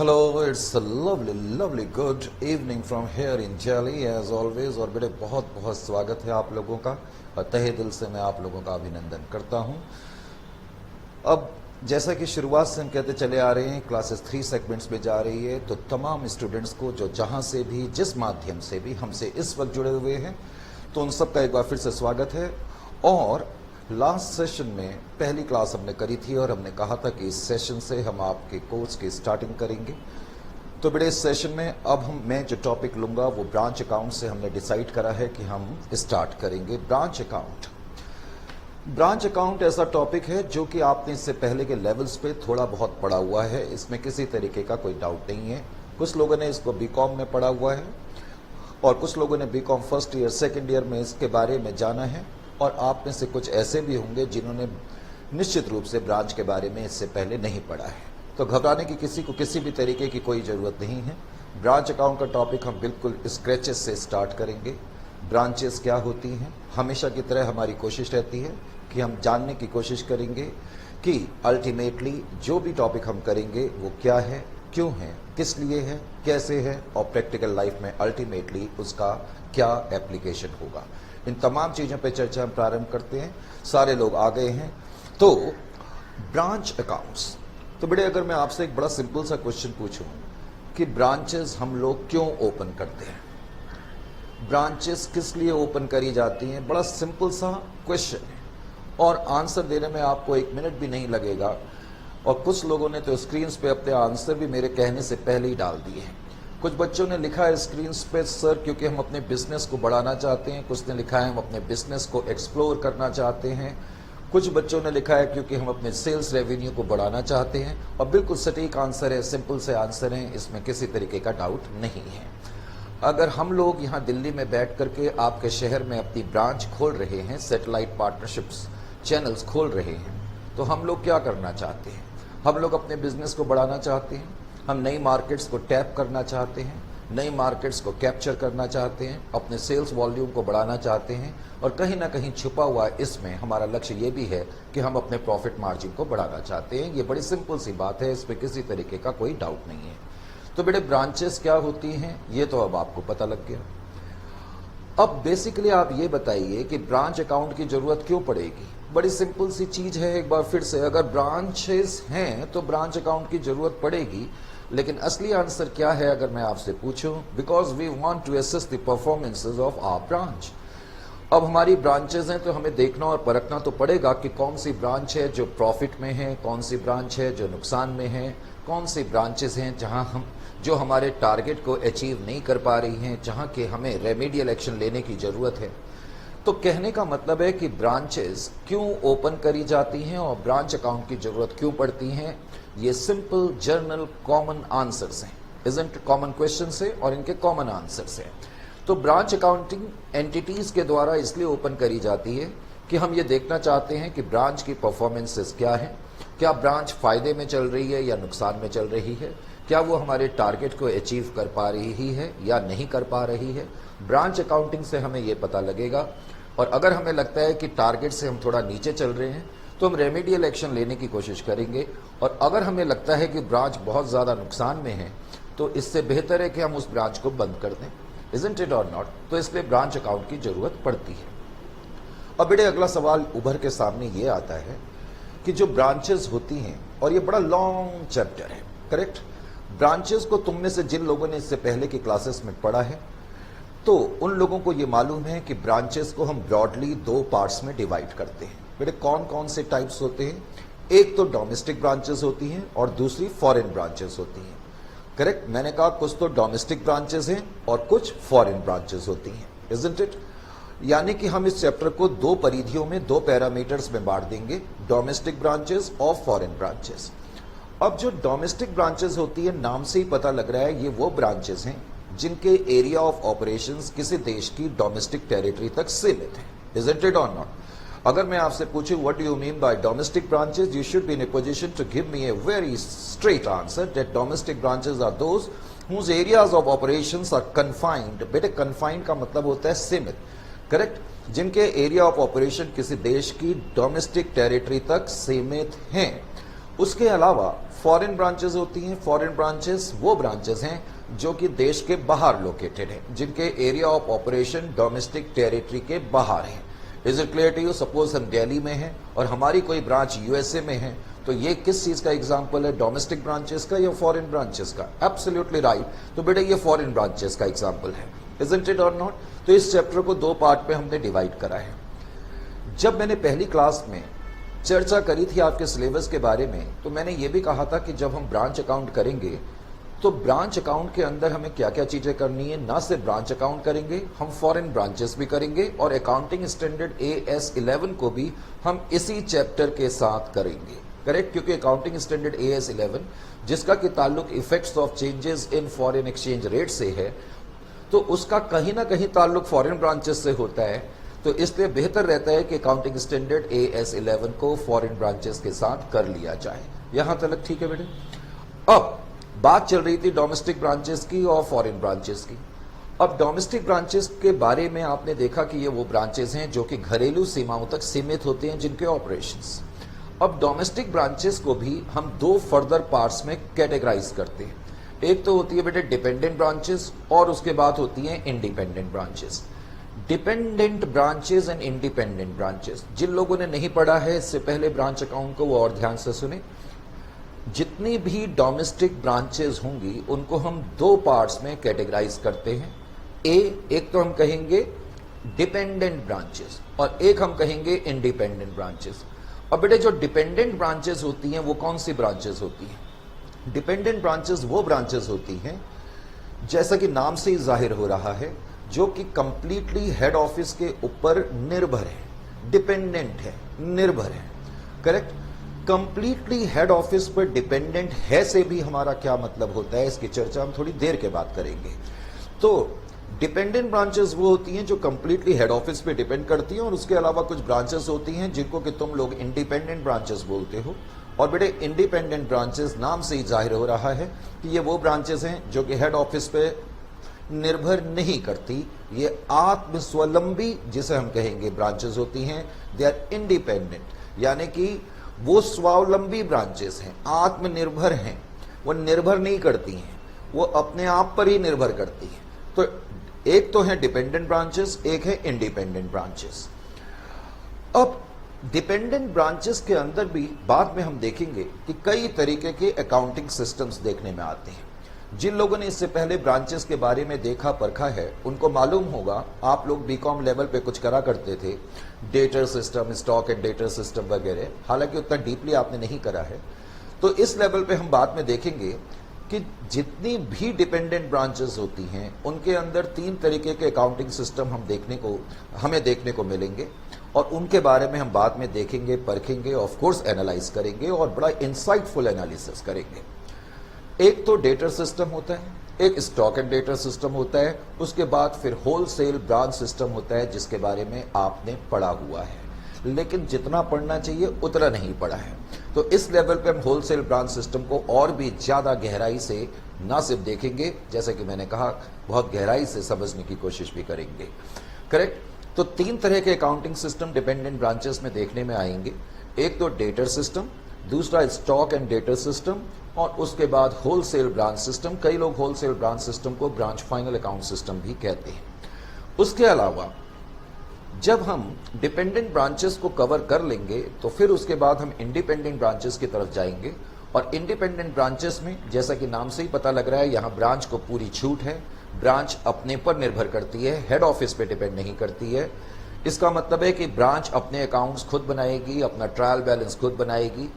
Hello, it's a lovely good evening from here in Delhi as always। और बड़े बहुत बहुत स्वागत है आप लोगों का और तहे दिल से मैं आप लोगों का अभिनंदन करता हूं। अब जैसा कि शुरुआत से हम कहते चले आ रहे हैं, क्लासेस 3 सेगमेंट्स में जा रही है, तो तमाम स्टूडेंट्स को जो जहां से भी जिस माध्यम से भी हमसे इस वक्त जुड़े हुए हैं, तो उन सब का एक बार फिर से स्वागत है। और लास्ट सेशन में पहली क्लास हमने करी थी और हमने कहा था कि इस सेशन से हम आपके कोर्स की स्टार्टिंग करेंगे। तो बड़े इस सेशन में अब मैं जो टॉपिक लूंगा वो ब्रांच अकाउंट से हमने डिसाइड करा है कि हम स्टार्ट करेंगे। ब्रांच अकाउंट ऐसा टॉपिक है जो कि आपने इससे पहले के लेवल्स पे थोड़ा बहुत पढ़ा हुआ है, इसमें किसी तरीके का कोई डाउट नहीं है। कुछ लोगों ने इसको बीकॉम में पढ़ा हुआ है और कुछ लोगों ने BCom first year second year में इसके बारे में जाना है, और आप में से कुछ ऐसे भी होंगे जिन्होंने निश्चित रूप से ब्रांच के बारे में इससे पहले नहीं पढ़ा है। तो घबराने की किसी को किसी भी तरीके की कोई ज़रूरत नहीं है। ब्रांच अकाउंट का टॉपिक हम बिल्कुल स्क्रैचेस से स्टार्ट करेंगे। ब्रांचेस क्या होती हैं, हमेशा की तरह हमारी कोशिश रहती है कि हम जानने की कोशिश करेंगे कि अल्टीमेटली जो भी टॉपिक हम करेंगे वो क्या है, क्यों है, किस लिए है, कैसे है, और प्रैक्टिकल लाइफ में अल्टीमेटली उसका क्या एप्लीकेशन होगा। इन तमाम चीज़ों पे चर्चा हम प्रारंभ करते हैं। सारे लोग आ गए हैं। तो ब्रांच अकाउंट्स, तो बड़े अगर मैं आपसे एक बड़ा सिंपल सा क्वेश्चन पूछूं कि ब्रांचेस हम लोग क्यों ओपन करते हैं, ब्रांचेस किस लिए ओपन करी जाती हैं, बड़ा सिंपल सा क्वेश्चन है और आंसर देने में आपको 1 मिनट भी नहीं लगेगा। और कुछ लोगों ने तो स्क्रीन पे अपने आंसर भी मेरे कहने से पहले ही डाल दिए हैं। कुछ बच्चों ने लिखा है स्क्रीन पे, सर क्योंकि हम अपने बिजनेस को बढ़ाना चाहते हैं। कुछ ने लिखा है हम अपने बिजनेस को एक्सप्लोर करना चाहते हैं। कुछ बच्चों ने लिखा है क्योंकि हम अपने सेल्स रेवेन्यू को बढ़ाना चाहते हैं। और बिल्कुल सटीक आंसर है, सिंपल से आंसर है, इसमें किसी तरीके का डाउट नहीं है। अगर हम लोग यहाँ दिल्ली में बैठ करके आपके शहर में अपनी ब्रांच खोल रहे हैं, सैटेलाइट पार्टनरशिप्स चैनल्स खोल रहे हैं, तो हम लोग क्या करना चाहते हैं? हम लोग अपने बिजनेस को बढ़ाना चाहते हैं, हम नई मार्केट्स को टैप करना चाहते हैं, नई मार्केट्स को कैप्चर करना चाहते हैं, अपने सेल्स वॉल्यूम को बढ़ाना चाहते हैं, और कहीं ना कहीं छुपा हुआ इसमें हमारा लक्ष्य ये भी है कि हम अपने प्रॉफिट मार्जिन को बढ़ाना चाहते हैं। ये बड़ी सिंपल सी बात है, इस पर किसी तरीके का कोई डाउट नहीं है। तो बेटे ब्रांचेस क्या होती हैं ये तो अब आपको पता लग गया। अब बेसिकली आप ये बताइए कि ब्रांच अकाउंट की जरूरत क्यों पड़ेगी। बड़ी सिंपल सी चीज है, एक बार फिर से, अगर ब्रांचेस हैं तो ब्रांच अकाउंट की जरूरत पड़ेगी। लेकिन असली आंसर क्या है अगर मैं आपसे पूछूं, because we want to assess the performances of our branch. अब हमारी ब्रांचेस हैं तो हमें देखना और परखना तो पड़ेगा कि कौन सी ब्रांच है जो प्रॉफिट में है, कौन सी ब्रांच है जो नुकसान में है, कौन सी ब्रांचेस हैं जहां जो हमारे टारगेट को अचीव नहीं कर पा रही हैं, जहां के हमें रेमेडियल एक्शन लेने की जरूरत है। तो कहने का मतलब है कि ब्रांचेस क्यों ओपन करी जाती हैं और ब्रांच अकाउंट की जरूरत क्यों पड़ती हैं, ये सिंपल जर्नल कॉमन आंसर्स हैं, इजंट कॉमन क्वेश्चन से और इनके कॉमन आंसर्स हैं। तो ब्रांच अकाउंटिंग एंटिटीज के द्वारा इसलिए ओपन करी जाती है कि हम ये देखना चाहते हैं कि ब्रांच की परफॉर्मेंसेस क्या है, क्या ब्रांच फायदे में चल रही है या नुकसान में चल रही है, क्या वो हमारे टारगेट को अचीव कर पा रही है या नहीं कर पा रही है। ब्रांच अकाउंटिंग से हमें ये पता लगेगा, और अगर हमें लगता है कि टारगेट से हम थोड़ा नीचे चल रहे हैं तो हम रेमेडियल एक्शन लेने की कोशिश करेंगे, और अगर हमें लगता है कि ब्रांच बहुत ज़्यादा नुकसान में है तो इससे बेहतर है कि हम उस ब्रांच को बंद कर दें, इजंट इट और नॉट। तो इसलिए ब्रांच अकाउंट की जरूरत पड़ती है। अब बेटे अगला सवाल उभर के सामने ये आता है कि जो ब्रांचेस होती हैं, और ये बड़ा लॉन्ग चैप्टर है, करेक्ट। ब्रांचेस को तुम में से जिन लोगों ने इससे पहले की क्लासेस में पढ़ा है तो उन लोगों को ये मालूम है कि ब्रांचेस को हम ब्रॉडली 2 पार्ट्स में डिवाइड करते हैं। बेटे कौन कौन से टाइप्स होते हैं? एक तो डोमेस्टिक ब्रांचेस होती हैं और दूसरी फॉरेन ब्रांचेस होती हैं, करेक्ट। मैंने कहा कुछ तो डोमेस्टिक ब्रांचेस हैं और कुछ फॉरेन ब्रांचेस होती हैं, इजंट इट। यानी कि हम इस चैप्टर को 2 परिधियों में 2 पैरामीटर्स में बांट देंगे, डोमेस्टिक ब्रांचेस और फॉरेन ब्रांचेस। अब जो डोमेस्टिक ब्रांचेस होती है, नाम से ही पता लग रहा है ये वो ब्रांचेस हैं जिनके एरिया ऑफ ऑपरेशंस किसी देश की डोमेस्टिक टेरिटरी तक सीमित है, इजंट इट और नॉट। अगर मैं आपसे पूछूं what do you mean by domestic branches, you should be in a position to give me a very straight answer that domestic branches are those whose areas of operations are confined. बेटे confined का मतलब होता है सीमित, correct, जिनके area of operation किसी देश की डोमेस्टिक टेरिटरी तक सीमित हैं। उसके अलावा फॉरेन ब्रांचेस होती हैं। फॉरेन ब्रांचेस वो ब्रांचेस हैं जो कि देश के बाहर लोकेटेड हैं, जिनके area of operation domestic territory के बाहर है। Is it clear to you? Suppose हम दिल्ली में हैं और हमारी कोई ब्रांच यूएसए में है, तो ये किस चीज का एग्जाम्पल है? डोमेस्टिक ब्रांचेस का या फॉरेन ब्रांचेस का? Absolutely right. तो बेटा ये फॉरेन ब्रांचेस का एग्जाम्पल है, इजंट इट और नॉट? तो इस चैप्टर को दो पार्ट में हमने डिवाइड करा है। जब मैंने पहली क्लास में चर्चा करी थी आपके सिलेबस के बारे में, तो मैंने ये भी कहा था कि जब हम ब्रांच अकाउंट करेंगे तो ब्रांच अकाउंट के अंदर हमें क्या क्या चीजें करनी है। ना सिर्फ ब्रांच अकाउंट करेंगे, हम फॉरेन ब्रांचेस भी करेंगे और अकाउंटिंग स्टैंडर्ड AS11 को भी हम इसी चैप्टर के साथ करेंगे। करेक्ट? क्योंकि अकाउंटिंग स्टैंडर्ड AS11 जिसका कि ताल्लुक effects of changes in foreign exchange rate से है, तो उसका कहीं ना कहीं ताल्लुक फॉरेन ब्रांचेस से होता है। तो इसलिए बेहतर रहता है कि अकाउंटिंग स्टैंडर्ड AS11 को फॉरेन ब्रांचेस के साथ कर लिया जाए। यहां तक ठीक है बेटे? अब बात चल रही थी डोमेस्टिक ब्रांचेस की और फॉरेन ब्रांचेस की। अब डोमेस्टिक ब्रांचेस के बारे में आपने देखा कि ये वो ब्रांचेस हैं जो कि घरेलू सीमाओं तक सीमित होते हैं, जिनके ऑपरेशंस। अब डोमेस्टिक ब्रांचेस को भी हम दो फर्दर पार्ट्स में कैटेगराइज करते हैं। एक तो होती है बेटे डिपेंडेंट ब्रांचेस और उसके बाद होती है independent branches. Dependent branches and independent branches, जिन लोगों ने नहीं पढ़ा है इससे पहले ब्रांच अकाउंट को, वो और ध्यान से सुने। जितनी भी डोमेस्टिक ब्रांचेस होंगी उनको हम दो पार्ट्स में कैटेगराइज करते हैं। एक तो हम कहेंगे डिपेंडेंट ब्रांचेस और एक हम कहेंगे इंडिपेंडेंट ब्रांचेस। अब बेटे जो डिपेंडेंट ब्रांचेस होती हैं वो कौन सी ब्रांचेस होती हैं? डिपेंडेंट ब्रांचेस वो ब्रांचेस होती हैं, जैसा कि नाम से ही जाहिर हो रहा है, जो कि कंप्लीटली हेड ऑफिस के ऊपर निर्भर है। डिपेंडेंट है, निर्भर है। करेक्ट? कंप्लीटली हेड ऑफिस पर डिपेंडेंट है से भी हमारा क्या मतलब होता है, इसकी चर्चा हम थोड़ी देर के बाद करेंगे। तो डिपेंडेंट ब्रांचेस वो होती हैं जो कंप्लीटली हेड ऑफिस पे डिपेंड करती हैं, और उसके अलावा कुछ ब्रांचेस होती हैं जिनको कि तुम लोग इंडिपेंडेंट ब्रांचेस बोलते हो। और बेटे इंडिपेंडेंट ब्रांचेस नाम से ही जाहिर हो रहा है कि ये वो ब्रांचेस हैं जो कि हेड ऑफिस पे निर्भर नहीं करती। ये आत्म स्वलंबी जिसे हम कहेंगे ब्रांचेस होती हैं। दे आर इंडिपेंडेंट, यानी कि वो स्वावलंबी ब्रांचेस हैं, आत्मनिर्भर हैं। वो निर्भर नहीं करती हैं, वो अपने आप पर ही निर्भर करती हैं। तो एक तो है डिपेंडेंट ब्रांचेस, एक है इंडिपेंडेंट ब्रांचेस। अब डिपेंडेंट ब्रांचेस के अंदर भी बाद में हम देखेंगे कि कई तरीके के अकाउंटिंग सिस्टम्स देखने में आते हैं। जिन लोगों ने इससे पहले ब्रांचेस के बारे में देखा परखा है उनको मालूम होगा, आप लोग बीकॉम लेवल पे कुछ करा करते थे, debtor system, stock and debtor system वगैरह, हालांकि उतना डीपली आपने नहीं करा है। तो इस लेवल पे हम बाद में देखेंगे कि जितनी भी डिपेंडेंट ब्रांचेस होती हैं उनके अंदर तीन तरीके के अकाउंटिंग सिस्टम हमें देखने को मिलेंगे, और उनके बारे में हम बाद में देखेंगे, परखेंगे, ऑफ कोर्स एनालाइज करेंगे और बड़ा इंसाइटफुल एनालिसिस करेंगे। एक तो डेटर सिस्टम होता है, एक स्टॉक एंड डेटर सिस्टम होता है, उसके बाद फिर होलसेल ब्रांच सिस्टम होता है जिसके बारे में आपने पढ़ा हुआ है, लेकिन जितना पढ़ना चाहिए उतना नहीं पढ़ा है। तो इस लेवल पे हम होलसेल ब्रांच सिस्टम को और भी ज्यादा गहराई से ना सिर्फ देखेंगे, जैसे कि मैंने कहा बहुत गहराई से समझने की कोशिश भी करेंगे। करेक्ट? तो तीन तरह के अकाउंटिंग सिस्टम डिपेंडेंट ब्रांचेस में देखने में आएंगे। एक तो डेटर सिस्टम, दूसरा स्टॉक एंड डेटर सिस्टम, और उसके बाद होलसेल ब्रांच सिस्टम। कई लोग होलसेल ब्रांच सिस्टम को ब्रांच फाइनल अकाउंट सिस्टम भी कहते हैं। उसके अलावा जब हम डिपेंडेंट ब्रांचेस को कवर कर लेंगे तो फिर उसके बाद हम इंडिपेंडेंट ब्रांचेस की तरफ जाएंगे। और इंडिपेंडेंट ब्रांचेस में जैसा कि नाम से ही पता लग रहा है, यहाँ ब्रांच को पूरी छूट है। ब्रांच अपने पर निर्भर करती है, हेड ऑफिस पे डिपेंड नहीं करती है। इसका मतलब है कि ब्रांच अपने अकाउंट्स खुद बनाएगी, अपना ट्रायल बैलेंस खुद बनाएगी।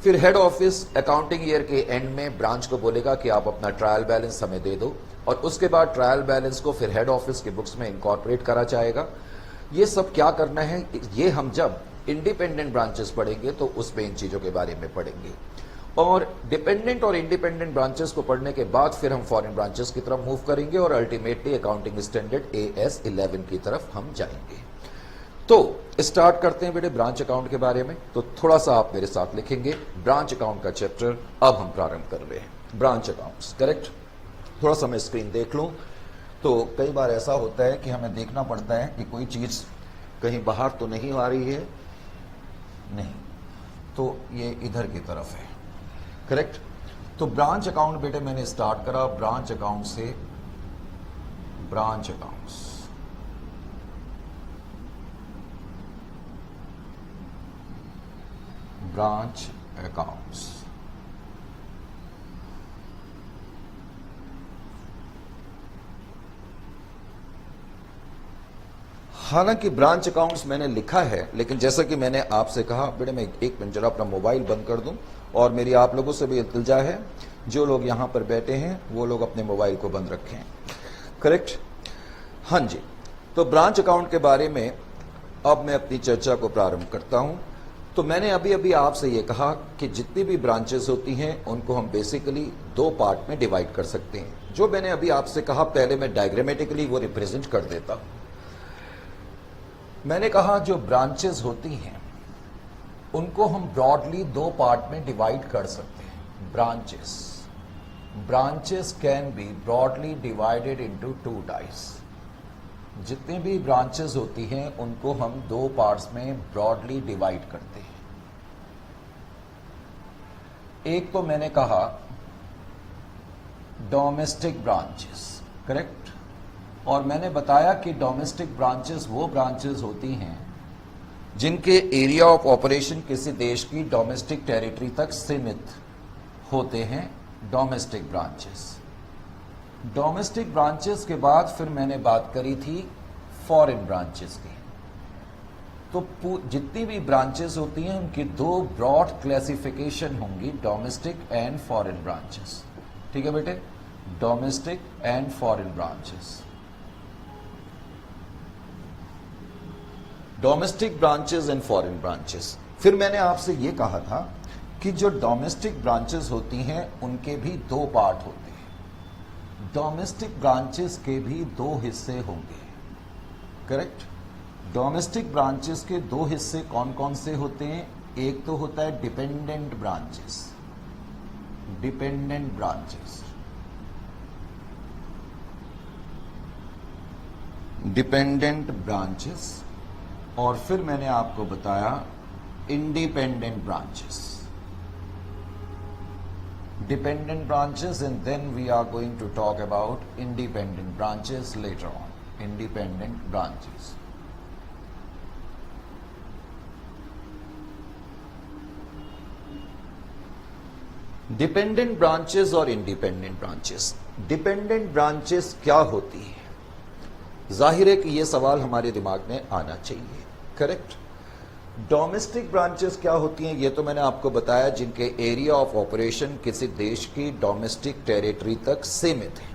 फिर हेड ऑफिस अकाउंटिंग ईयर के एंड में ब्रांच को बोलेगा कि आप अपना ट्रायल बैलेंस हमें दे दो, और उसके बाद ट्रायल बैलेंस को फिर हेड ऑफिस के बुक्स में इनकॉर्पोरेट करा जाएगा। ये सब क्या करना है, ये हम जब इंडिपेंडेंट ब्रांचेस पढ़ेंगे तो उसमें इन चीजों के बारे में पढ़ेंगे। और डिपेंडेंट और इंडिपेंडेंट ब्रांचेस को पढ़ने के बाद फिर हम फॉरेन ब्रांचेस की तरफ मूव करेंगे और अल्टीमेटली अकाउंटिंग स्टैंडर्ड AS11 की तरफ हम जाएंगे। तो स्टार्ट करते हैं बेटे ब्रांच अकाउंट के बारे में। तो थोड़ा सा आप मेरे साथ लिखेंगे, ब्रांच अकाउंट का चैप्टर अब हम प्रारंभ कर रहे हैं। Branch accounts, correct? थोड़ा सा मैं स्क्रीन देख लूं। तो कई बार ऐसा होता है कि हमें देखना पड़ता है कि कोई चीज कहीं बाहर तो नहीं आ रही है, नहीं, तो ये इधर की तरफ है। करेक्ट। तो ब्रांच अकाउंट बेटे मैंने स्टार्ट करा ब्रांच अकाउंट से, ब्रांच अकाउंट्स, ब्रांच अकाउंट्स। हालांकि ब्रांच अकाउंट्स मैंने लिखा है, लेकिन जैसा कि मैंने आपसे कहा बेटे मैं एक मिनट जरा अपना मोबाइल बंद कर दूं, और मेरी आप लोगों से भी इल्तिजा है, जो लोग यहां पर बैठे हैं वो लोग अपने मोबाइल को बंद रखें। करेक्ट। हाँ जी, तो ब्रांच अकाउंट के बारे में अब मैं अपनी चर्चा को प्रारंभ करता हूं। तो मैंने अभी अभी आपसे ये कहा कि जितनी भी ब्रांचेस होती हैं उनको हम बेसिकली दो पार्ट में डिवाइड कर सकते हैं। जो मैंने अभी आपसे कहा पहले मैं डायग्रामेटिकली वो रिप्रेजेंट कर देता हूं। मैंने कहा जो ब्रांचेस होती हैं उनको हम ब्रॉडली दो पार्ट में डिवाइड कर सकते हैं। Branches can be broadly divided into two types. जितनी भी ब्रांचेस होती हैं उनको हम दो पार्ट्स में ब्रॉडली डिवाइड करते हैं। एक तो मैंने कहा डोमेस्टिक ब्रांचेस, करेक्ट। और मैंने बताया कि डोमेस्टिक ब्रांचेस वो ब्रांचेस होती हैं जिनके एरिया ऑफ ऑपरेशन किसी देश की डोमेस्टिक टेरिटरी तक सीमित होते हैं, डोमेस्टिक ब्रांचेस। डोमेस्टिक ब्रांचेस के बाद फिर मैंने बात करी थी फॉरेन ब्रांचेस की। तो जितनी भी ब्रांचेस होती हैं उनकी दो ब्रॉड क्लासिफिकेशन होंगी, डोमेस्टिक एंड फॉरेन ब्रांचेस। ठीक है बेटे, domestic and foreign branches. Domestic branches and foreign branches. फिर मैंने आपसे यह कहा था कि जो डोमेस्टिक ब्रांचेस होती हैं उनके भी दो पार्ट होते हैं। डोमेस्टिक ब्रांचेस के भी दो हिस्से होंगे, करेक्ट। डोमेस्टिक ब्रांचेस के दो हिस्से कौन कौन से होते हैं? एक तो होता है dependent branches, dependent branches, dependent branches. और फिर मैंने आपको बताया independent branches, dependent branches, and then we are going to talk about independent branches later on. Independent branches. Dependent branches और इंडिपेंडेंट ब्रांचेस। डिपेंडेंट ब्रांचेस क्या होती है? जाहिर है कि यह सवाल हमारे दिमाग में आना चाहिए, करेक्ट। डोमेस्टिक ब्रांचेस क्या होती हैं? ये तो मैंने आपको बताया, जिनके एरिया ऑफ ऑपरेशन किसी देश की डोमेस्टिक टेरिटरी तक सीमित है।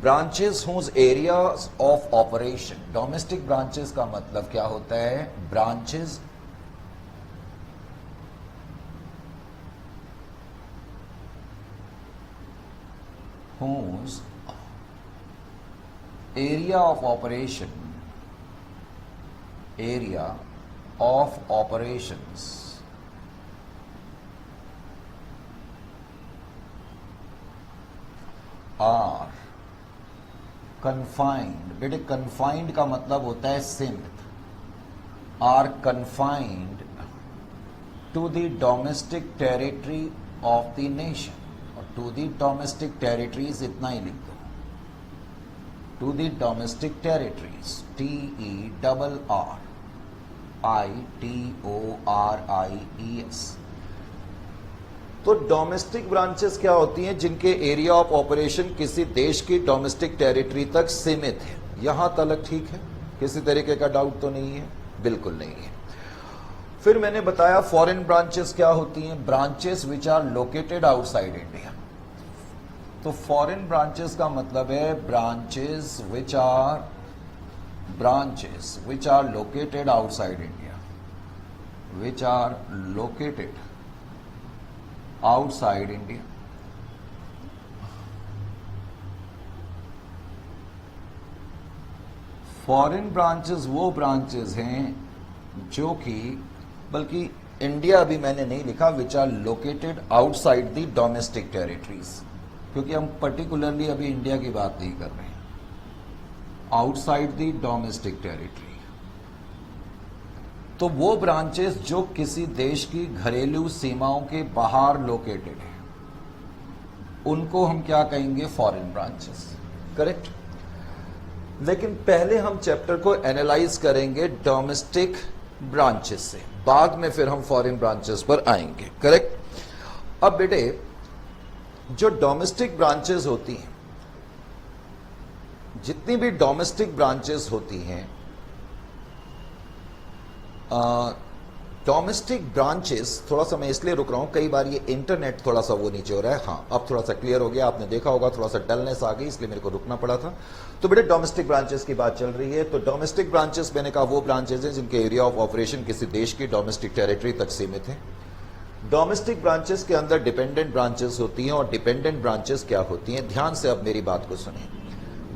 Branches whose area of operation, domestic branches का मतलब क्या होता है? Branches whose area of operation, area of operations are confined। बेटे confined का मतलब होता है सीमित। are confined to the domestic territory of the nation। और to the domestic territories इतना ही लिख दो, to the domestic territories, TERRITORIES। तो डोमेस्टिक ब्रांचेस क्या होती हैं? जिनके एरिया ऑफ ऑपरेशन किसी देश की डोमेस्टिक टेरिटरी तक सीमित है। यहां तक ठीक है, किसी तरीके का डाउट तो नहीं है? बिल्कुल नहीं है। फिर मैंने बताया फॉरेन ब्रांचेस क्या होती हैं? Branches which are located outside India. तो फॉरेन ब्रांचेस का मतलब है branches which are located outside India, which are located outside India. Foreign branches वो ब्रांचेस हैं जो कि, बल्कि इंडिया अभी मैंने नहीं लिखा, which are located outside the domestic territories, क्योंकि हम पर्टिकुलरली अभी इंडिया की बात नहीं कर रहे हैं। Outside the domestic territory. तो वो ब्रांचेस जो किसी देश की घरेलू सीमाओं के बाहर लोकेटेड है उनको हम क्या कहेंगे, फॉरेन ब्रांचेस, करेक्ट। लेकिन पहले हम चैप्टर को एनालाइज करेंगे डोमेस्टिक ब्रांचेस से, बाद में फिर हम फॉरेन ब्रांचेस पर आएंगे, करेक्ट। अब बेटे जो डोमेस्टिक ब्रांचेस होती हैं, जितनी भी डोमेस्टिक ब्रांचेस होती हैं, डोमेस्टिक ब्रांचेस, थोड़ा सा मैं इसलिए रुक रहा हूं, कई बार ये इंटरनेट थोड़ा सा वो नीचे हो रहा है। हाँ, अब थोड़ा सा क्लियर हो गया, आपने देखा होगा थोड़ा सा डलनेस आ गई, इसलिए मेरे को रुकना पड़ा था। तो बेटे डोमेस्टिक ब्रांचेस की बात चल रही है। तो डोमेस्टिक ब्रांचेस मैंने कहा वो ब्रांचेस हैं जिनके एरिया ऑफ ऑपरेशन किसी देश की डोमेस्टिक टेरिटरी तक सीमित है। डोमेस्टिक ब्रांचेस के अंदर डिपेंडेंट ब्रांचेस होती हैं, और डिपेंडेंट ब्रांचेस क्या होती हैं, ध्यान से अब मेरी बात को सुनिए।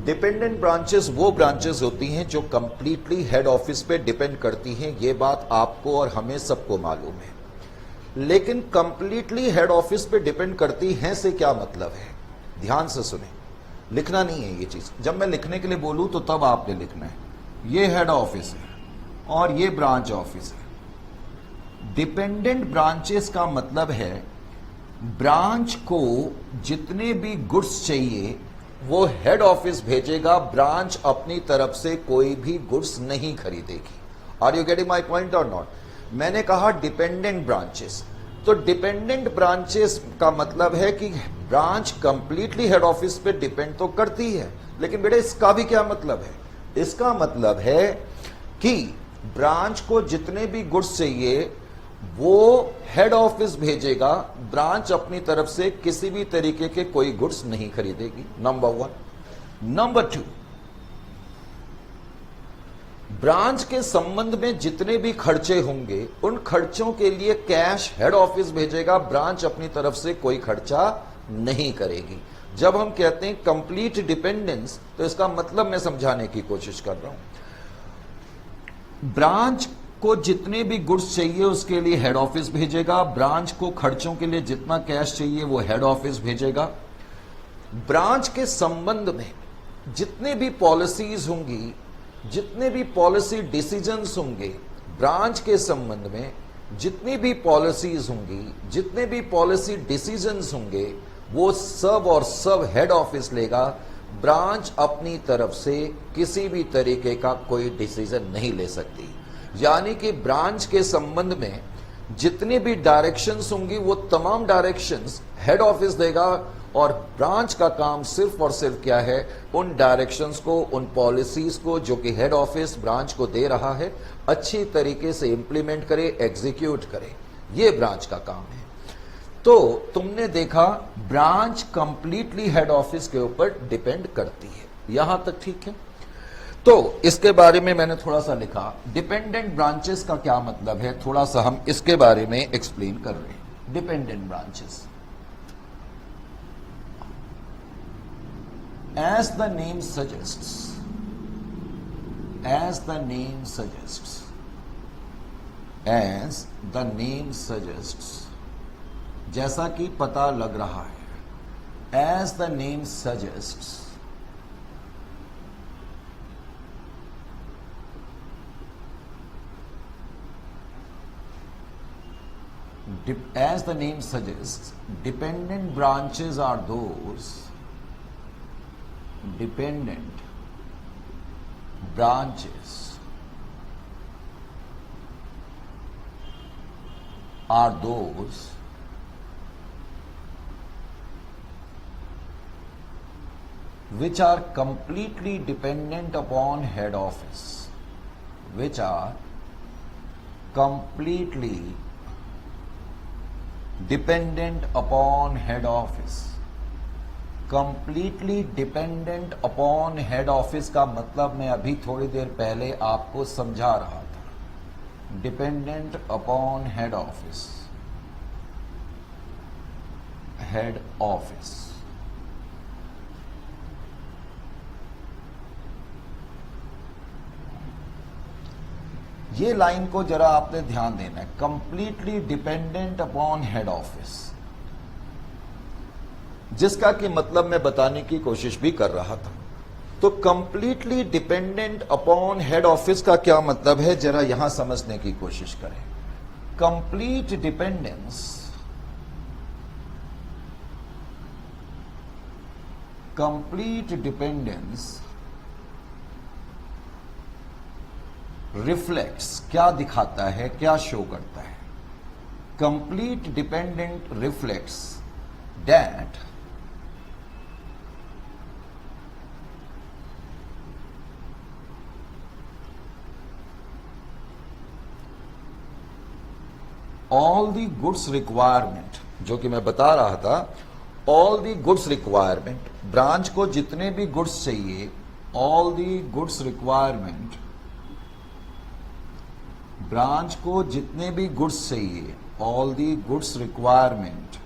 डिपेंडेंट ब्रांचेस वो ब्रांचेस होती हैं जो कंप्लीटली हेड ऑफिस पे डिपेंड करती हैं, ये बात आपको और हमें सबको मालूम है। लेकिन कंप्लीटली हेड ऑफिस पे डिपेंड करती हैं से क्या मतलब है, ध्यान से सुने, लिखना नहीं है ये चीज। जब मैं लिखने के लिए बोलूं तो तब आपने लिखना है, ये हेड ऑफिस है और ये ब्रांच ऑफिस है। डिपेंडेंट ब्रांचेस का मतलब है ब्रांच को जितने भी गुड्स चाहिए वो हेड ऑफिस भेजेगा, ब्रांच अपनी तरफ से कोई भी गुड्स नहीं खरीदेगी। Are you getting my point और नॉट? मैंने कहा डिपेंडेंट ब्रांचेस, तो डिपेंडेंट ब्रांचेस का मतलब है कि ब्रांच कंप्लीटली हेड ऑफिस पे डिपेंड तो करती है, लेकिन बेटे इसका भी क्या मतलब है? इसका मतलब है कि ब्रांच को जितने भी गुड्स चाहिए वो हेड ऑफिस भेजेगा, ब्रांच अपनी तरफ से किसी भी तरीके के कोई गुड्स नहीं खरीदेगी, नंबर 1। नंबर 2, ब्रांच के संबंध में जितने भी खर्चे होंगे उन खर्चों के लिए कैश हेड ऑफिस भेजेगा, ब्रांच अपनी तरफ से कोई खर्चा नहीं करेगी। जब हम कहते हैं कंप्लीट डिपेंडेंस, तो इसका मतलब मैं समझाने की कोशिश कर रहा हूं। ब्रांच को जितने भी गुड्स चाहिए उसके लिए हेड ऑफिस भेजेगा, ब्रांच को खर्चों के लिए जितना कैश चाहिए वो हेड ऑफिस भेजेगा। ब्रांच के संबंध में जितने भी पॉलिसीज होंगी, जितने भी पॉलिसी डिसीजंस होंगे, ब्रांच के संबंध में जितनी भी पॉलिसीज होंगी, जितने भी पॉलिसी डिसीजंस होंगे, वो सब और सब हेड ऑफिस लेगा। ब्रांच अपनी तरफ से किसी भी तरीके का कोई डिसीजन नहीं ले सकती। यानी कि ब्रांच के संबंध में जितनी भी डायरेक्शंस होंगी वो तमाम डायरेक्शंस हेड ऑफिस देगा, और ब्रांच का काम सिर्फ और सिर्फ क्या है, उन डायरेक्शंस को, उन पॉलिसीज को जो कि हेड ऑफिस ब्रांच को दे रहा है अच्छी तरीके से इंप्लीमेंट करे, एग्जीक्यूट करे, ये ब्रांच का काम है। तो तुमने देखा ब्रांच कंप्लीटली हेड ऑफिस के ऊपर डिपेंड करती है, यहां तक ठीक है। तो इसके बारे में मैंने थोड़ा सा लिखा, डिपेंडेंट ब्रांचेस का क्या मतलब है, थोड़ा सा हम इसके बारे में एक्सप्लेन कर रहे हैं। Dependent branches, as the name suggests, as the name suggests, as the name suggests, जैसा कि पता लग रहा है, as the name suggests, as the name suggests, dependent branches are those, dependent branches are those which are completely dependent upon head office, which are completely dependent upon head office। Completely dependent upon head office का मतलब मैं अभी थोड़ी देर पहले आपको समझा रहा था। Dependent upon head office, head office, ये लाइन को जरा आपने ध्यान देना है। Completely dependent upon head office, जिसका कि मतलब मैं बताने की कोशिश भी कर रहा था। तो completely dependent upon head office का क्या मतलब है, जरा यहां समझने की कोशिश करें। Complete dependence, complete dependence reflects, क्या दिखाता है, क्या शो करता है? Complete dependent reflects that all the goods requirement, जो कि मैं बता रहा था, all the goods requirement, branch को जितने भी गुड्स चाहिए, all the goods requirement, branch को जितने भी गुड्स चाहिए, all the goods requirement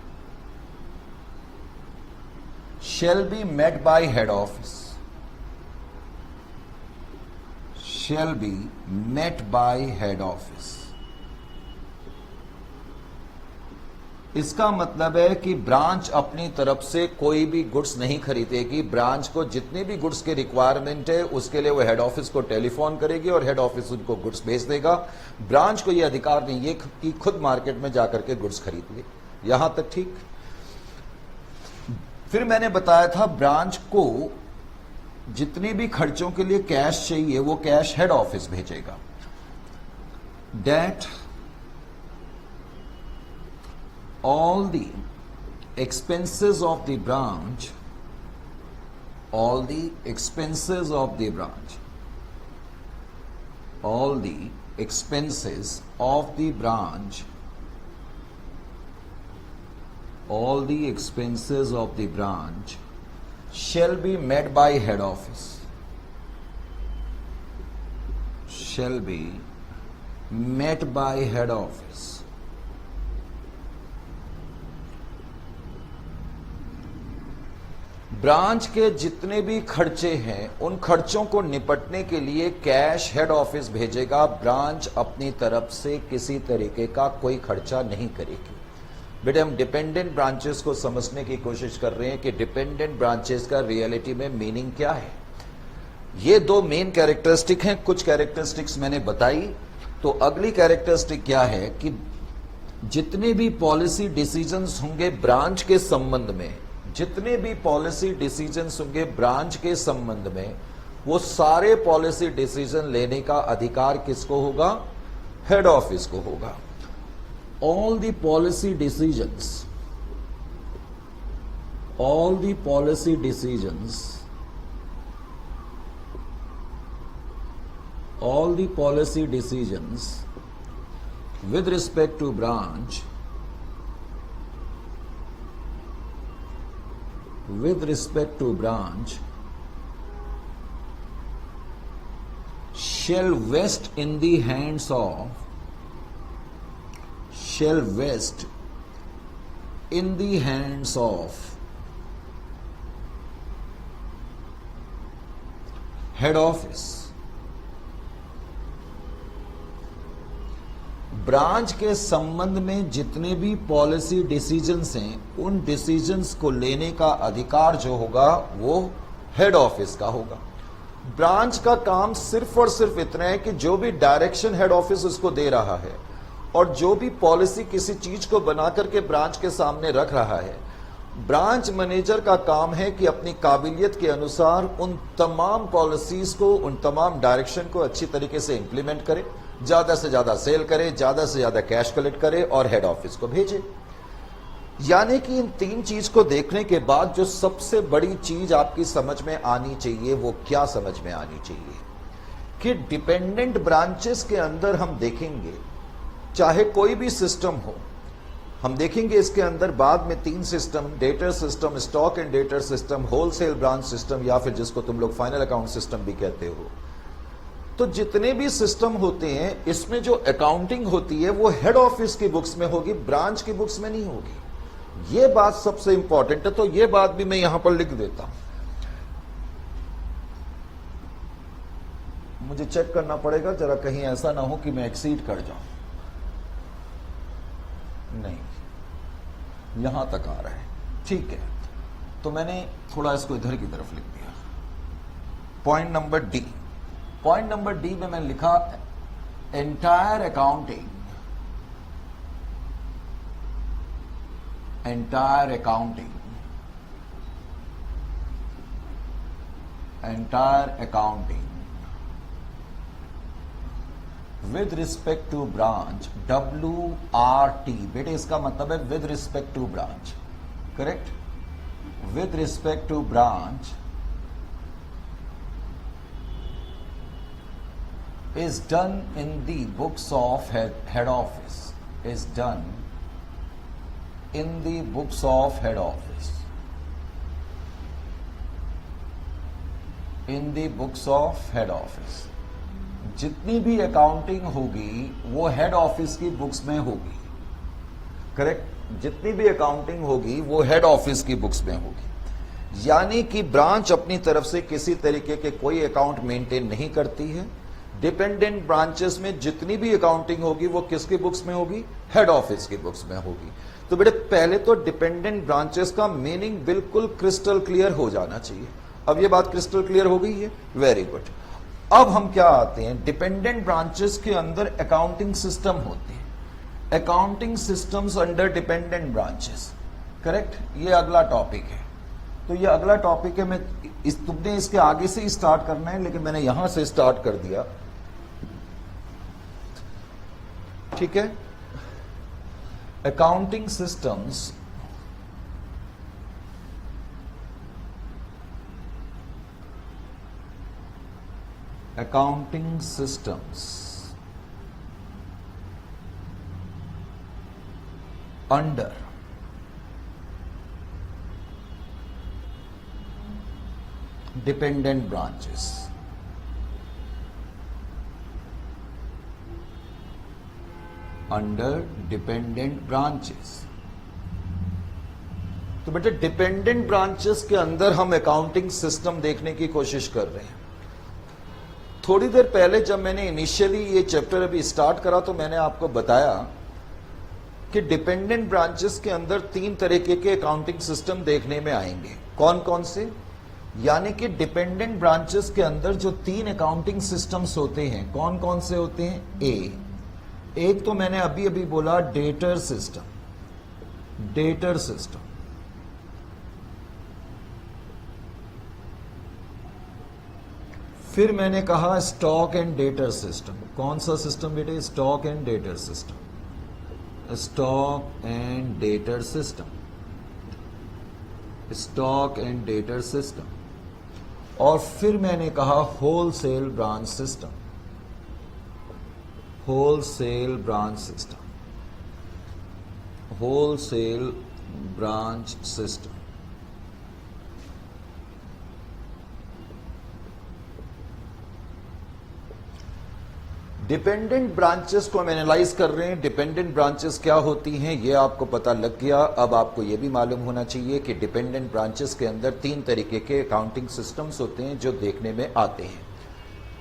shall be met by head office, shall be met by head office। इसका मतलब है कि ब्रांच अपनी तरफ से कोई भी गुड्स नहीं खरीदेगी। ब्रांच को जितने भी गुड्स के रिक्वायरमेंट है उसके लिए वो हेड ऑफिस को टेलीफोन करेगी और हेड ऑफिस उनको गुड्स भेज देगा। ब्रांच को ये अधिकार नहीं है कि खुद मार्केट में जाकर के गुड्स खरीद ले। यहां तक ठीक। फिर मैंने बताया था ब्रांच को जितने भी खर्चों के लिए कैश चाहिए वो कैश हेड ऑफिस भेजेगा। That all the expenses of the branch, all the expenses of the branch, all the expenses of the branch, all the expenses of the branch shall be met by head office, shall be met by head office। Branch के जितने भी खर्चे हैं उन खर्चों को निपटने के लिए कैश हेड ऑफिस भेजेगा। ब्रांच अपनी तरफ से किसी तरीके का कोई खर्चा नहीं करेगी। बेटे हम डिपेंडेंट ब्रांचेस को समझने की कोशिश कर रहे हैं कि डिपेंडेंट ब्रांचेस का रियलिटी में मीनिंग क्या है। ये दो मेन कैरेक्टरिस्टिक हैं। कुछ कैरेक्टरिस्टिक्स मैंने बताई, तो अगली कैरेक्टरिस्टिक क्या है कि जितने भी पॉलिसी डिसीजंस होंगे ब्रांच के संबंध में, जितने भी पॉलिसी डिसीजंस होंगे ब्रांच के संबंध में, वो सारे पॉलिसी डिसीजन लेने का अधिकार किसको होगा? हेड ऑफिस को होगा। All the policy decisions, all the policy decisions, all the policy decisions with respect to branch, with respect to branch shall vest in the hands of, shall vest in the hands of head office। Branch के संबंध में जितने भी policy decisions हैं उन decisions को लेने का अधिकार जो होगा वो हेड ऑफिस का होगा। ब्रांच का काम सिर्फ और सिर्फ इतना है कि जो भी डायरेक्शन हेड ऑफिस उसको दे रहा है और जो भी पॉलिसी किसी चीज को बना करके ब्रांच के सामने रख रहा है, ब्रांच मैनेजर का काम है कि अपनी काबिलियत के अनुसार उन तमाम पॉलिसीज को, उन तमाम डायरेक्शन को अच्छी तरीके से इंप्लीमेंट करे, ज्यादा से ज्यादा सेल करे, ज्यादा से ज्यादा कैश कलेक्ट करे और हेड ऑफिस को भेजे। यानी कि इन तीन चीज को देखने के बाद जो सबसे बड़ी चीज आपकी समझ में आनी चाहिए वो क्या समझ में आनी चाहिए कि डिपेंडेंट ब्रांचेस के अंदर हम देखेंगे, चाहे कोई भी सिस्टम हो, हम देखेंगे इसके अंदर बाद में तीन system, debtor system, stock and debtor system, wholesale branch system, या फिर जिसको तुम लोग फाइनल अकाउंट सिस्टम भी कहते हो। तो जितने भी सिस्टम होते हैं इसमें जो अकाउंटिंग होती है वो हेड ऑफिस की बुक्स में होगी, ब्रांच की बुक्स में नहीं होगी। ये बात सबसे इंपॉर्टेंट है, तो ये बात भी मैं यहां पर लिख देता हूं। मुझे चेक करना पड़ेगा जरा, कहीं ऐसा ना हो कि मैं एक्सीड कर जाऊं। नहीं, यहां तक आ रहा है, ठीक है। तो मैंने थोड़ा इसको इधर की तरफ लिख दिया। Point number D, point number D में मैंने लिखा entire accounting, entire accounting, entire accounting with respect to branch, WRT, बेटे इसका मतलब है with respect to branch, correct, with respect to branch is done in the books of head office, is done in the books of head office, in the books of head office. जितनी भी accounting होगी वो head office की books में होगी, correct, जितनी भी accounting होगी वो हेड ऑफिस की बुक्स में होगी। यानी कि ब्रांच अपनी तरफ से किसी तरीके के कोई अकाउंट मेंटेन नहीं करती है। डिपेंडेंट ब्रांचेस में जितनी भी अकाउंटिंग होगी वो किसकी बुक्स में होगी, हेड ऑफिस की बुक्स में होगी। तो बेटे पहले तो डिपेंडेंट ब्रांचेस का मीनिंग बिल्कुल क्रिस्टल क्लियर हो जाना चाहिए। अब ये बात क्रिस्टल क्लियर हो गई है, वेरी गुड। अब हम क्या आते हैं, डिपेंडेंट ब्रांचेस के अंदर अकाउंटिंग सिस्टम होते हैं, accounting systems under dependent branches, correct, ये अगला टॉपिक है। तो ये अगला टॉपिक है, मैं तुमने इसके आगे से ही स्टार्ट करना है लेकिन मैंने यहां से स्टार्ट कर दिया, ठीक है। Accounting systems accounting systems under dependent branches, under dependent branches. तो बेटे डिपेंडेंट ब्रांचेस के अंदर हम अकाउंटिंग सिस्टम देखने की कोशिश कर रहे हैं। थोड़ी देर पहले जब मैंने इनिशियली ये चैप्टर अभी स्टार्ट करा तो मैंने आपको बताया कि डिपेंडेंट ब्रांचेस के अंदर 3 तरीके के अकाउंटिंग सिस्टम देखने में आएंगे। कौन कौन से, यानी कि डिपेंडेंट ब्रांचेस के अंदर जो 3 अकाउंटिंग सिस्टम्स होते हैं, कौन कौन से होते हैं। एक तो मैंने अभी अभी बोला डेटर सिस्टम, डेटर सिस्टम, फिर मैंने कहा स्टॉक एंड डेटर सिस्टम। कौन सा सिस्टम बेटे, stock and debtor system, stock and debtor system, stock and debtor system. और फिर मैंने कहा wholesale branch system, wholesale branch system, wholesale branch system. Dependent branches को हम एनालाइज कर रहे हैं। डिपेंडेंट ब्रांचेस क्या होती हैं ये आपको पता लग गया। अब आपको ये भी मालूम होना चाहिए कि डिपेंडेंट ब्रांचेस के अंदर 3 तरीके के अकाउंटिंग सिस्टम्स होते हैं जो देखने में आते हैं।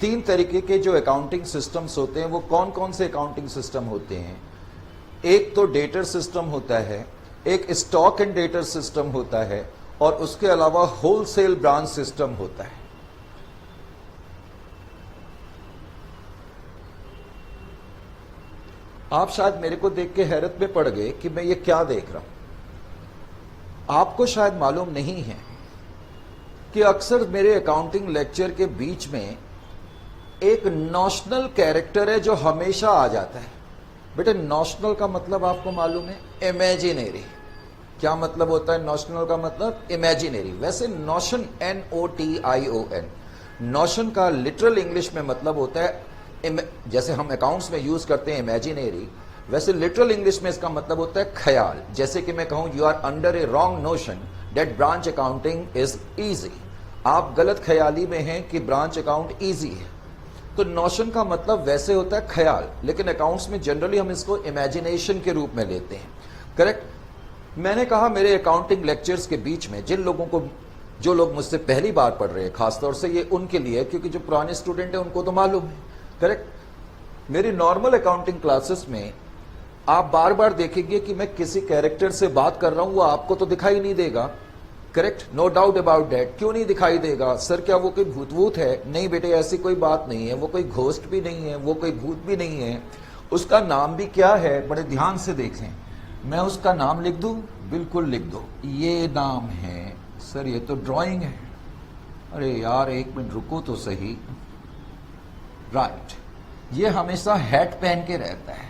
3 तरीके के जो अकाउंटिंग सिस्टम्स होते हैं वो कौन कौन से अकाउंटिंग सिस्टम होते हैं। एक तो डेटर सिस्टम होता है, एक स्टॉक एंड डेटर सिस्टम होता है, और उसके अलावा होलसेल ब्रांच सिस्टम होता है। आप शायद मेरे को देख के हैरत में पड़ गए कि मैं ये क्या देख रहा हूं। आपको शायद मालूम नहीं है कि अक्सर मेरे अकाउंटिंग लेक्चर के बीच में एक नॉशनल कैरेक्टर है जो हमेशा आ जाता है। बेटे नॉशनल का मतलब आपको मालूम है, इमेजिनरी। क्या मतलब होता है नॉशनल का मतलब? इमेजिनरी। वैसे नोशन NOTION, नोशन का लिटरल इंग्लिश में मतलब होता है, जैसे हम अकाउंट्स में यूज करते हैं इमेजिनरी, वैसे लिटरल इंग्लिश में इसका मतलब होता है ख्याल। जैसे कि मैं कहूं you are under a wrong notion that branch accounting is easy. आप गलत ख्याली में हैं कि ब्रांच अकाउंट इजी है। तो नोशन का मतलब वैसे होता है ख्याल, लेकिन अकाउंट्स में जनरली हम इसको इमेजिनेशन के रूप में लेते हैं। करेक्ट। मैंने कहा मेरे अकाउंटिंग लेक्चर्स के बीच में जिन लोगों को, जो लोग मुझसे पहली बार पढ़ रहे हैं, खासतौर से ये उनके लिए, क्योंकि जो पुराने स्टूडेंट हैं उनको तो मालूम है। करेक्ट। मेरी नॉर्मल अकाउंटिंग क्लासेस में आप बार बार देखेंगे कि मैं किसी कैरेक्टर से बात कर रहा हूं, वो आपको तो दिखाई नहीं देगा, correct, no doubt about that. क्यों नहीं दिखाई देगा सर? क्या वो कोई भूत वूत है? नहीं बेटे, ऐसी कोई बात नहीं है। वो कोई घोस्ट भी नहीं है, वो कोई भूत भी नहीं है। उसका नाम भी क्या है? बड़े ध्यान से देखें। मैं उसका नाम लिख दूं? बिल्कुल लिख दो। ये नाम है सर, ये तो ड्राइंग है। अरे यार एक मिनट रुको तो सही। राइट, ये हमेशा हैट पहन के रहता है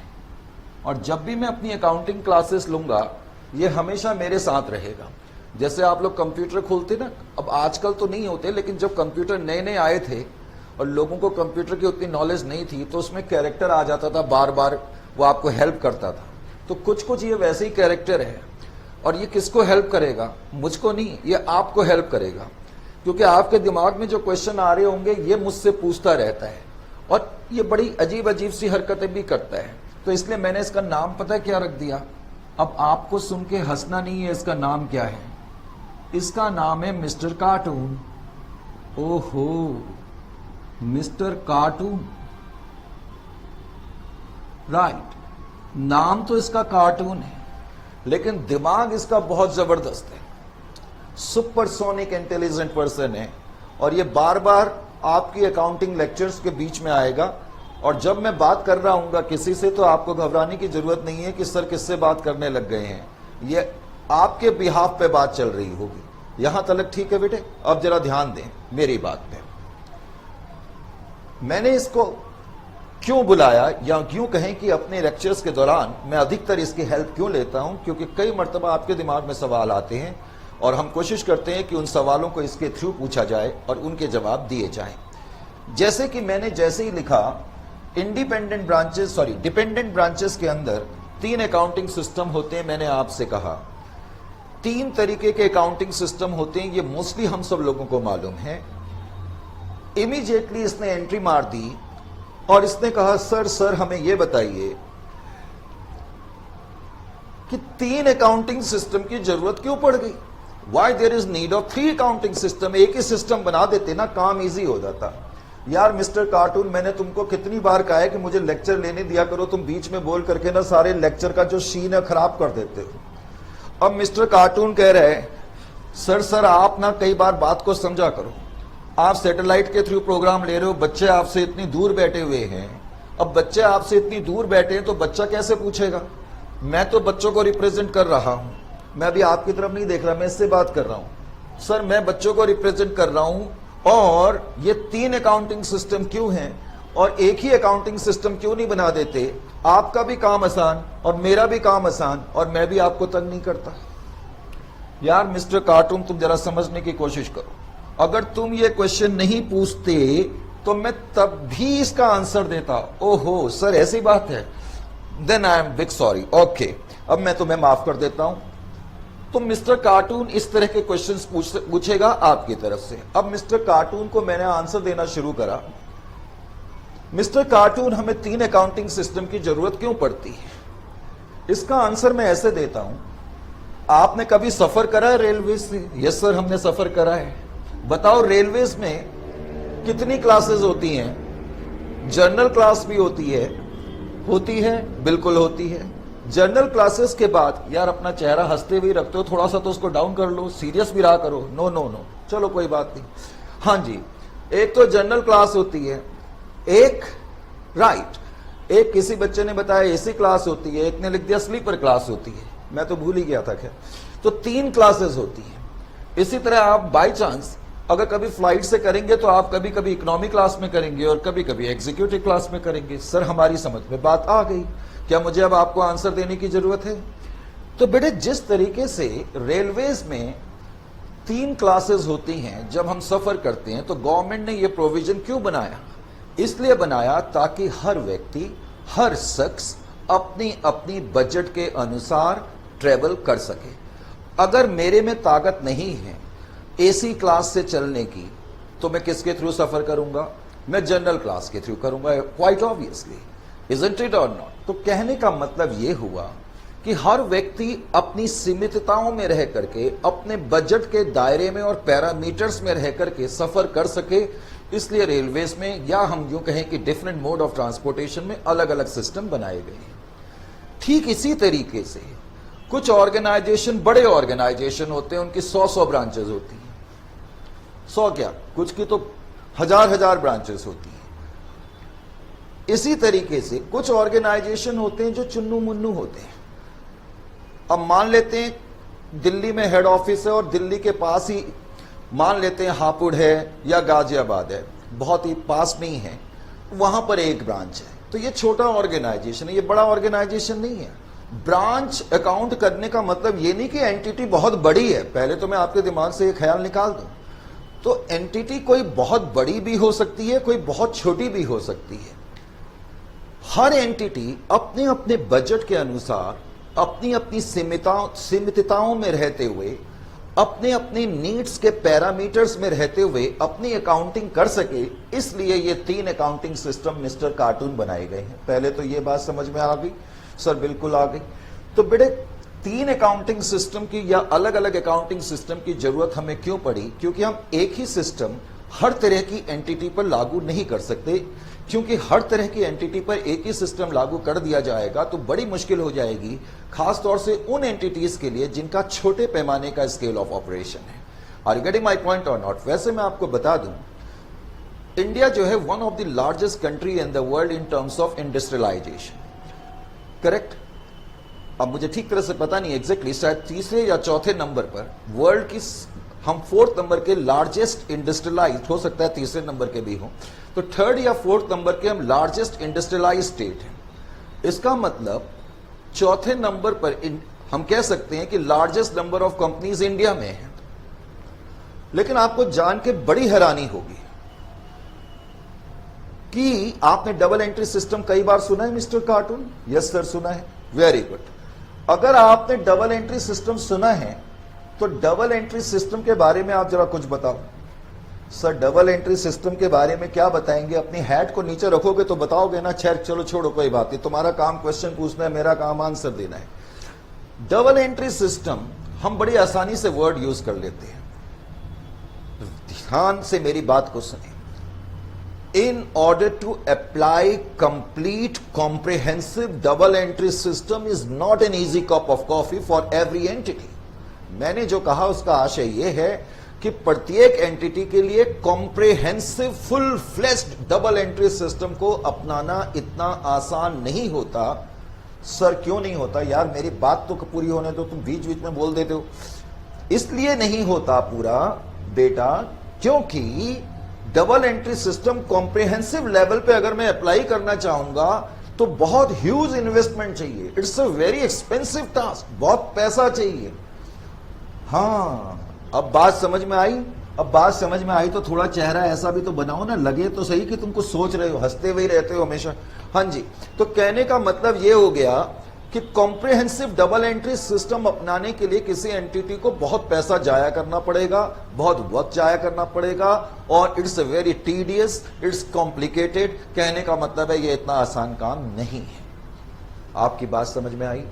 और जब भी मैं अपनी अकाउंटिंग क्लासेस लूंगा ये हमेशा मेरे साथ रहेगा। जैसे आप लोग कंप्यूटर खोलते ना, अब आजकल तो नहीं होते, लेकिन जब कंप्यूटर नए नए आए थे और लोगों को कंप्यूटर की उतनी नॉलेज नहीं थी तो उसमें कैरेक्टर आ जाता था, बार बार वो आपको हेल्प करता था। तो कुछ कुछ ये वैसे ही कैरेक्टर है और ये किसको हेल्प करेगा? मुझको नहीं, ये आपको हेल्प करेगा, क्योंकि आपके दिमाग में जो क्वेश्चन आ रहे होंगे ये मुझसे पूछता रहता है और ये बड़ी अजीब अजीब सी हरकतें भी करता है। तो इसलिए मैंने इसका नाम पता है क्या रख दिया? अब आपको सुन के हंसना नहीं है, इसका नाम क्या है? इसका नाम है मिस्टर कार्टून। ओहो, मिस्टर कार्टून। राइट, नाम तो इसका कार्टून है लेकिन दिमाग इसका बहुत जबरदस्त है। सुपरसोनिक इंटेलिजेंट पर्सन है और ये बार बार आपकी अकाउंटिंग लेक्चर्स के बीच में आएगा और जब मैं बात कर रहा हूंगा किसी से तो आपको घबराने की जरूरत नहीं है कि सर किससे बात करने लग गए हैं। ये आपके बिहाफ पे बात चल रही होगी। यहां तक ठीक है बेटे? अब जरा ध्यान दें मेरी बात पे। मैंने इसको क्यों बुलाया या क्यों कहें कि अपने लेक्चर्स के दौरान मैं अधिकतर इसकी हेल्प क्यों लेता हूं? क्योंकि कई मर्तबा आपके दिमाग में सवाल आते हैं और हम कोशिश करते हैं कि उन सवालों को इसके थ्रू पूछा जाए और उनके जवाब दिए जाएं। जैसे कि मैंने जैसे ही लिखा डिपेंडेंट ब्रांचेस के अंदर 3 अकाउंटिंग सिस्टम होते हैं। मैंने आपसे कहा 3 तरीके के अकाउंटिंग सिस्टम होते हैं, ये मोस्टली हम सब लोगों को मालूम है। इमीडिएटली इसने एंट्री मार दी और इसने कहा सर हमें यह बताइए कि 3 अकाउंटिंग सिस्टम की जरूरत क्यों पड़ गई? Why there is need of 3 accounting system? एक ही सिस्टम बना देते ना, काम इजी हो जाता। यार मिस्टर कार्टून, मैंने तुमको कितनी बार कहा है कि मुझे लेक्चर लेने दिया करो, तुम बीच में बोल करके ना सारे लेक्चर का जो शीन है खराब कर देते हो। अब मिस्टर कार्टून कह रहे हैं सर आप ना कई बार बात को समझा करो। आप सैटेलाइट के थ्रू प्रोग्राम ले रहे हो, बच्चे आपसे इतनी दूर बैठे हुए हैं। अब बच्चे आपसे इतनी दूर बैठे हैं तो बच्चा कैसे पूछेगा? मैं तो बच्चों को रिप्रेजेंट कर रहा हूं, मैं अभी आपकी तरफ नहीं देख रहा, मैं इससे बात कर रहा हूं। सर मैं बच्चों को रिप्रेजेंट कर रहा हूं और ये 3 अकाउंटिंग सिस्टम क्यों हैं और एक ही अकाउंटिंग सिस्टम क्यों नहीं बना देते? आपका भी काम आसान और मेरा भी काम आसान और मैं भी आपको तंग नहीं करता। यार मिस्टर कार्टून, तुम जरा समझने की कोशिश करो। अगर तुम ये क्वेश्चन नहीं पूछते तो मैं तब भी इसका आंसर देता। ओहो सर ऐसी बात है, then I am big sorry. Okay, अब मैं तुम्हें माफ कर देता हूं। तो मिस्टर कार्टून इस तरह के क्वेश्चंस पूछेगा आपकी तरफ से। अब मिस्टर कार्टून को मैंने आंसर देना शुरू करा। मिस्टर कार्टून, हमें 3 अकाउंटिंग सिस्टम की जरूरत क्यों पड़ती है? इसका आंसर मैं ऐसे देता हूं, आपने कभी सफर करा है रेलवे से? यस सर, हमने सफर करा है। बताओ रेलवेज में कितनी क्लासेस होती हैं? जनरल क्लास भी होती है, बिल्कुल होती है। जनरल क्लासेस के बाद, यार अपना चेहरा हंसते हुए रखते हो, थोड़ा सा तो उसको डाउन कर लो, सीरियस भी रहा करो। नो, चलो कोई बात नहीं। हाँ जी, एक तो जनरल क्लास होती है, एक एक किसी बच्चे ने बताया एसी क्लास होती है, एक ने लिख दिया स्लीपर क्लास होती है, मैं तो भूल ही गया था। खैर, तो 3 क्लासेस होती है। इसी तरह आप बाई चांस अगर कभी फ्लाइट से करेंगे तो आप कभी कभी इकोनॉमी क्लास में करेंगे और कभी कभी एग्जीक्यूटिव क्लास में करेंगे। सर हमारी समझ में बात आ गई, क्या मुझे अब आपको आंसर देने की जरूरत है? तो बेटे जिस तरीके से रेलवेज में 3 क्लासेस होती हैं जब हम सफर करते हैं, तो गवर्नमेंट ने यह प्रोविजन क्यों बनाया? इसलिए बनाया ताकि हर व्यक्ति, हर शख्स अपनी अपनी बजट के अनुसार ट्रेवल कर सके। अगर मेरे में ताकत नहीं है एसी क्लास से चलने की तो मैं किसके थ्रू सफर करूंगा? मैं जनरल क्लास के थ्रू करूंगा, क्वाइट ऑब्वियसली, इजंट इट और नॉट? तो कहने का मतलब यह हुआ कि हर व्यक्ति अपनी सीमितताओं में रह करके, अपने बजट के दायरे में और पैरामीटर्स में रह करके सफर कर सके। इसलिए रेलवेज में, या हम यूं कहें कि डिफरेंट मोड ऑफ ट्रांसपोर्टेशन में अलग अलग सिस्टम बनाए गए हैं। ठीक इसी तरीके से कुछ ऑर्गेनाइजेशन, बड़े ऑर्गेनाइजेशन होते हैं, उनकी 100 ब्रांचेस होती हैं। 100 क्या, कुछ की तो हजार ब्रांचेस होती हैं। इसी तरीके से कुछ ऑर्गेनाइजेशन होते हैं जो चुन्नू मुन्नू होते हैं। अब मान लेते हैं दिल्ली में हेड ऑफिस है और दिल्ली के पास ही मान लेते हैं हापुड़ है या गाजियाबाद है, बहुत ही पास में ही है, वहां पर एक ब्रांच है। तो ये छोटा ऑर्गेनाइजेशन है, ये बड़ा ऑर्गेनाइजेशन नहीं है। ब्रांच अकाउंट करने का मतलब ये नहीं कि एंटिटी बहुत बड़ी है। पहले तो मैं आपके दिमाग से ये ख्याल निकाल दूं, तो एंटिटी कोई बहुत बड़ी भी हो सकती है, कोई बहुत छोटी भी हो सकती है। हर एंटिटी अपने अपने बजट के अनुसार, अपनी अपनी सीमितताओं में रहते हुए, अपने अपने नीड्स के पैरामीटर्स में रहते हुए अपनी अकाउंटिंग कर सके, इसलिए ये 3 अकाउंटिंग सिस्टम मिस्टर कार्टून बनाए गए हैं। पहले तो ये बात समझ में आ गई? सर बिल्कुल आ गई। तो बेटे 3 अकाउंटिंग सिस्टम की या अलग अलग अकाउंटिंग सिस्टम की जरूरत हमें क्यों पड़ी? क्योंकि हम एक ही सिस्टम हर तरह की एंटिटी पर लागू नहीं कर सकते। क्योंकि हर तरह की एंटिटी पर एक ही सिस्टम लागू कर दिया जाएगा तो बड़ी मुश्किल हो जाएगी, खासतौर से उन एंटिटीज के लिए जिनका छोटे पैमाने का स्केल ऑफ ऑपरेशन है। Are you getting my point और नॉट? वैसे मैं आपको बता दूं, इंडिया जो है one of the largest country in the world in terms of industrialisation, correct? अब मुझे ठीक तरह से पता नहीं एग्जैक्टली, शायद तीसरे या चौथे नंबर पर वर्ल्ड की, हम 4th नंबर के लार्जेस्ट इंडस्ट्रियलाइज्ड, हो सकता है तीसरे नंबर के भी हों, तो 3rd या 4th नंबर के हम लार्जेस्ट इंडस्ट्रियलाइज्ड स्टेट हैं। इसका मतलब चौथे नंबर पर हम कह सकते हैं कि largest number of companies India में है। लेकिन आपको जान के बड़ी हैरानी होगी कि आपने डबल एंट्री सिस्टम कई बार सुना है मिस्टर कार्टून? यस सर, सुना है। Very good. अगर आपने डबल एंट्री सिस्टम सुना है तो डबल एंट्री सिस्टम के बारे में आप जरा कुछ बताओ। सर डबल एंट्री सिस्टम के बारे में क्या बताएंगे? अपनी हैट को नीचे रखोगे तो बताओगे ना? खैर चलो छोड़ो, कोई बात नहीं, तुम्हारा काम क्वेश्चन पूछना है, मेरा काम आंसर देना है। डबल एंट्री सिस्टम हम बड़ी आसानी से वर्ड यूज कर लेते हैं। ध्यान से मेरी बात को सुने। In order to apply complete comprehensive double entry system is not an easy cup of coffee for every entity. मैंने जो कहा उसका आशय यह है कि प्रत्येक एंटिटी के लिए comprehensive full fleshed double entry system को अपनाना इतना आसान नहीं होता। सर क्यों नहीं होता? यार मेरी बात तो पूरी होने दो, तुम बीच बीच में बोल देते हो। इसलिए नहीं होता पूरा बेटा क्योंकि double entry system comprehensive level पे अगर मैं अप्लाई करना चाहूंगा तो बहुत ह्यूज इन्वेस्टमेंट चाहिए। It's a very expensive task, बहुत पैसा चाहिए। हाँ, अब बात समझ में आई? अब बात समझ में आई तो थोड़ा चेहरा ऐसा भी तो बनाओ ना, लगे तो सही कि तुम कुछ सोच रहे हो, हंसते हुए रहते हो हमेशा। हाँ जी, तो कहने का मतलब ये हो गया कि कॉम्प्रिहेंसिव डबल एंट्री सिस्टम अपनाने के लिए किसी एंटिटी को बहुत पैसा जाया करना पड़ेगा, बहुत वक्त जाया करना पड़ेगा, और it's a very tedious, it's complicated. कहने का मतलब है ये इतना आसान काम नहीं है। आपकी बात समझ में आई?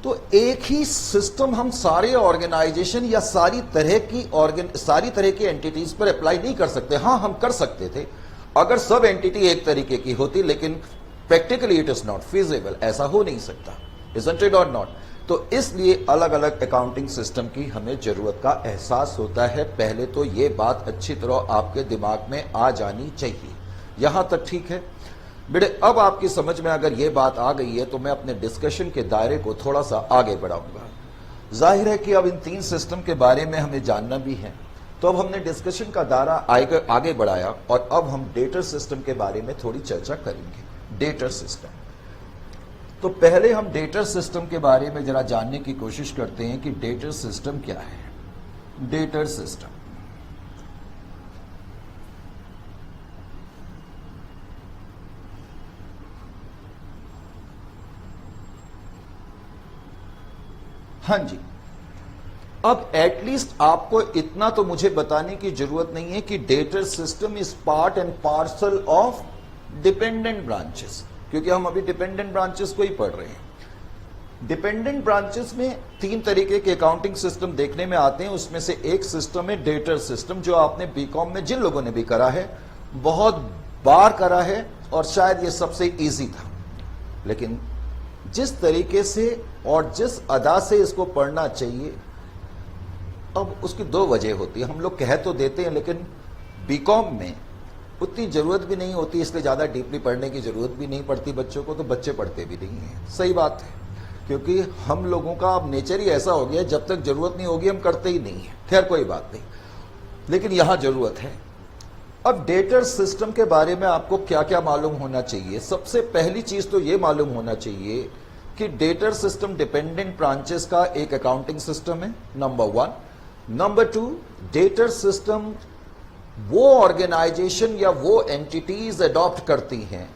तो एक ही सिस्टम हम सारे ऑर्गेनाइजेशन या सारी तरह की एंटिटीज पर अप्लाई नहीं कर सकते। हाँ, हम कर सकते थे अगर सब एंटिटी एक तरीके की होती, लेकिन practically it is not feasible. ऐसा हो नहीं सकता, इजंट इट और नॉट? तो इसलिए अलग अलग अकाउंटिंग सिस्टम की हमें जरूरत का एहसास होता है। पहले तो ये बात अच्छी तरह आपके दिमाग में आ जानी चाहिए। यहां तक ठीक है बेटे? अब आपकी समझ में अगर ये बात आ गई है तो मैं अपने डिस्कशन के दायरे को थोड़ा सा आगे बढ़ाऊंगा। जाहिर है कि अब इन 3 सिस्टम के बारे में हमें जानना भी है, तो अब हमने डिस्कशन का दायरा आगे बढ़ाया और अब हम डेटर सिस्टम के बारे में थोड़ी चर्चा करेंगे। डेटर सिस्टम, तो पहले हम डेटर सिस्टम के बारे में जरा जानने की कोशिश करते हैं कि डेटर सिस्टम क्या है। डेटर सिस्टम हाँ जी, अब एटलीस्ट आपको इतना तो मुझे बताने की जरूरत नहीं है कि debtor system is part and parcel of dependent branches, क्योंकि हम अभी डिपेंडेंट ब्रांचेस को ही पढ़ रहे हैं। डिपेंडेंट ब्रांचेस में 3 तरीके के अकाउंटिंग सिस्टम देखने में आते हैं। उसमें से एक सिस्टम है डेटर सिस्टम, जो आपने बीकॉम में जिन लोगों ने भी करा है, बहुत बार करा है, और शायद ये सबसे इजी था। लेकिन जिस तरीके से और जिस अदा से इसको पढ़ना चाहिए, अब उसकी दो वजह होती है। हम लोग कह तो देते हैं, लेकिन बीकॉम में उतनी जरूरत भी नहीं होती, इसलिए ज्यादा डीपली पढ़ने की जरूरत भी नहीं पड़ती बच्चों को, तो बच्चे पढ़ते भी नहीं है। सही बात है, क्योंकि हम लोगों का अब नेचर ही ऐसा हो गया, जब तक जरूरत नहीं होगी हम करते ही नहीं है। खैर कोई बात नहीं, लेकिन यहां जरूरत है। अब डेटर सिस्टम के बारे में आपको क्या क्या मालूम होना चाहिए? सबसे पहली चीज तो यह मालूम होना चाहिए कि डेटर सिस्टम डिपेंडेंट ब्रांचेस का एक अकाउंटिंग सिस्टम है, नंबर 1। नंबर 2, डेटर सिस्टम वो ऑर्गेनाइजेशन या वो एंटिटीज अडॉप्ट करती हैं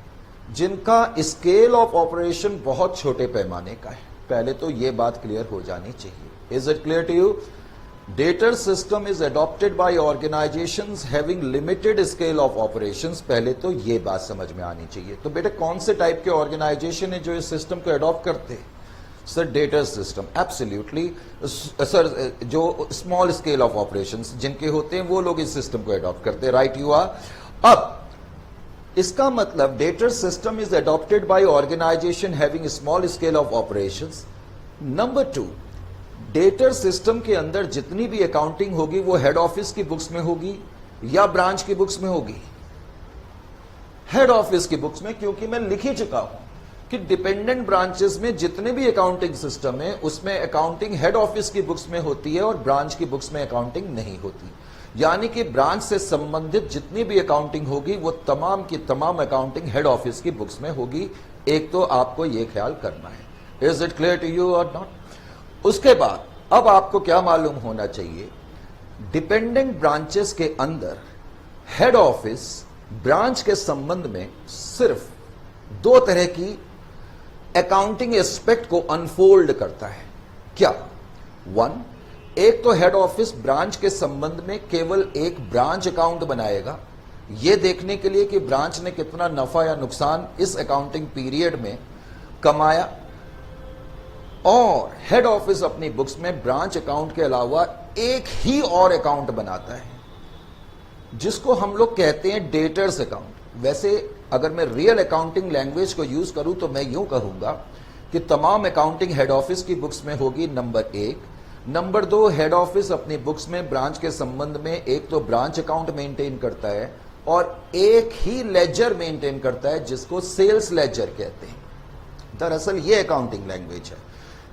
जिनका स्केल ऑफ ऑपरेशन बहुत छोटे पैमाने का है। पहले तो ये बात क्लियर हो जानी चाहिए। Is it clear to you? Debtor system is adopted by organisations having limited scale of operations. पहले तो ये बात समझ में आनी चाहिए। तो बेटे कौन से टाइप के ऑर्गेनाइजेशन है जो इस सिस्टम को अडॉप्ट करते हैं? Sir debtor system, absolutely sir, जो स्मॉल स्केल ऑफ ऑपरेशंस जिनके होते हैं वो लोग इस सिस्टम को अडॉप्ट करते हैं। Right you are. अब इसका मतलब debtor system is adopted by organisation having small scale of operations. Number 2, debtor system के अंदर जितनी भी अकाउंटिंग होगी वो हेड ऑफिस की बुक्स में होगी या ब्रांच की बुक्स में होगी? हेड ऑफिस की बुक्स में, क्योंकि मैं लिख ही चुका हूं कि डिपेंडेंट ब्रांचेस में जितने भी अकाउंटिंग सिस्टम है उसमें अकाउंटिंग हेड ऑफिस की बुक्स में होती है और ब्रांच की बुक्स में अकाउंटिंग नहीं होती। यानी कि ब्रांच से संबंधित जितनी भी अकाउंटिंग होगी वो तमाम की तमाम अकाउंटिंग हेड ऑफिस की बुक्स में होगी। एक तो आपको यह ख्याल करना है। Is it clear to you और नॉट? उसके बाद अब आपको क्या मालूम होना चाहिए? डिपेंडेंट ब्रांचेस के अंदर हेड ऑफिस ब्रांच के संबंध में सिर्फ दो तरह की अकाउंटिंग एस्पेक्ट को अनफोल्ड करता है। क्या? 1, एक तो हेड ऑफिस ब्रांच के संबंध में केवल एक ब्रांच अकाउंट बनाएगा, यह देखने के लिए कि ब्रांच ने कितना नफा या नुकसान इस अकाउंटिंग पीरियड में कमाया। और हेड ऑफिस अपनी बुक्स में ब्रांच अकाउंट के अलावा एक ही और अकाउंट बनाता है जिसको हम लोग कहते हैं डेटर्स अकाउंट। वैसे अगर मैं रियल अकाउंटिंग लैंग्वेज को यूज करूं तो मैं यूं कहूंगा कि तमाम अकाउंटिंग हेड ऑफिस की बुक्स में होगी, नंबर 1। नंबर 2, हेड ऑफिस अपनी बुक्स में ब्रांच के संबंध में एक तो ब्रांच अकाउंट मेंटेन करता है और एक ही लेजर मेंटेन करता है जिसको सेल्स लेजर कहते हैं। दरअसल ये अकाउंटिंग लैंग्वेज है।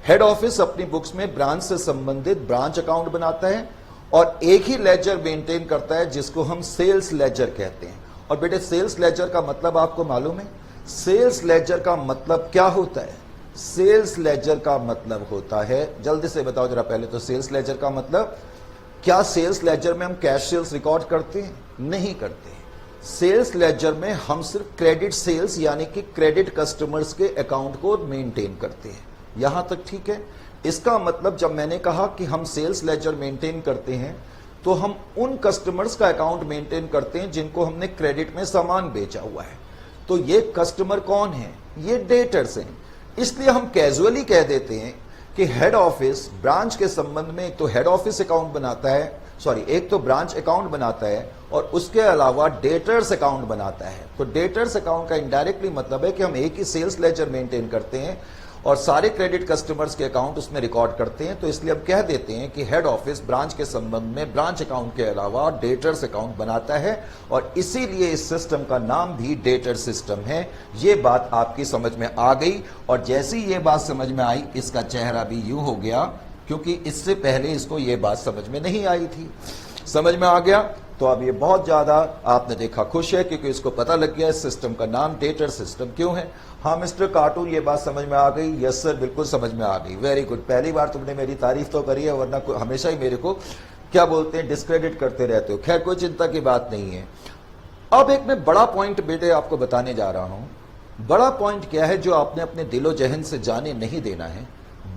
हेड ऑफिस अपनी बुक्स में ब्रांच से संबंधित ब्रांच अकाउंट बनाता है और एक ही लेजर मेंटेन करता है जिसको हम सेल्स लेजर कहते हैं। और बेटे सेल्स लेजर का मतलब आपको मालूम है? सेल्स लेजर का मतलब क्या होता है? सेल्स लेजर का मतलब होता है, जल्दी से बताओ जरा पहले तो, सेल्स लेजर का मतलब क्या? सेल्स लेजर में हम कैश सेल्स रिकॉर्ड करते हैं? नहीं करते। सेल्स लेजर में हम सिर्फ क्रेडिट सेल्स यानी कि क्रेडिट कस्टमर्स के अकाउंट को मेंटेन करते हैं। यहां तक ठीक है? इसका मतलब जब मैंने कहा कि हम सेल्स लेजर मेंटेन करते हैं तो हम उन कस्टमर्स का अकाउंट मेंटेन करते हैं जिनको हमने क्रेडिट में सामान बेचा हुआ है। तो ये कस्टमर कौन है? ये डेटर्स हैं। इसलिए हम कैजुअली कह देते हैं कि हेड ऑफिस ब्रांच के संबंध में एक तो हेड ऑफिस अकाउंट बनाता है, एक तो ब्रांच अकाउंट बनाता है और उसके अलावा डेटर्स अकाउंट बनाता है। तो डेटर्स अकाउंट का इनडायरेक्टली मतलब है कि हम एक ही सेल्स लेजर मेंटेन करते हैं और सारे क्रेडिट कस्टमर्स के अकाउंट उसमें रिकॉर्ड करते हैं। तो इसलिए हम कह देते हैं कि हेड ऑफिस ब्रांच के संबंध में ब्रांच अकाउंट के अलावा डेटर्स अकाउंट बनाता है और इसीलिए इस सिस्टम का नाम भी डेटर सिस्टम है। ये बात आपकी समझ में आ गई और जैसी ये बात समझ में आई इसका चेहरा भी यूं हो गया, क्योंकि इससे पहले इसको ये बात समझ में नहीं आई थी। समझ में आ गया? तो अब ये बहुत ज्यादा आपने देखा खुश है क्योंकि इसको पता लग गया इस सिस्टम का नाम डेटर सिस्टम क्यों है। हाँ मिस्टर कार्टून, ये बात समझ में आ गई? यस सर, बिल्कुल समझ में आ गई। वेरी गुड, पहली बार तुमने मेरी तारीफ तो करी है, वरना हमेशा ही मेरे को क्या बोलते हैं, डिस्क्रेडिट करते रहते हो। खैर कोई चिंता की बात नहीं है। अब एक मैं बड़ा पॉइंट बेटे आपको बताने जा रहा हूं। बड़ा पॉइंट क्या है जो आपने अपने दिलो जहन से जाने नहीं देना है?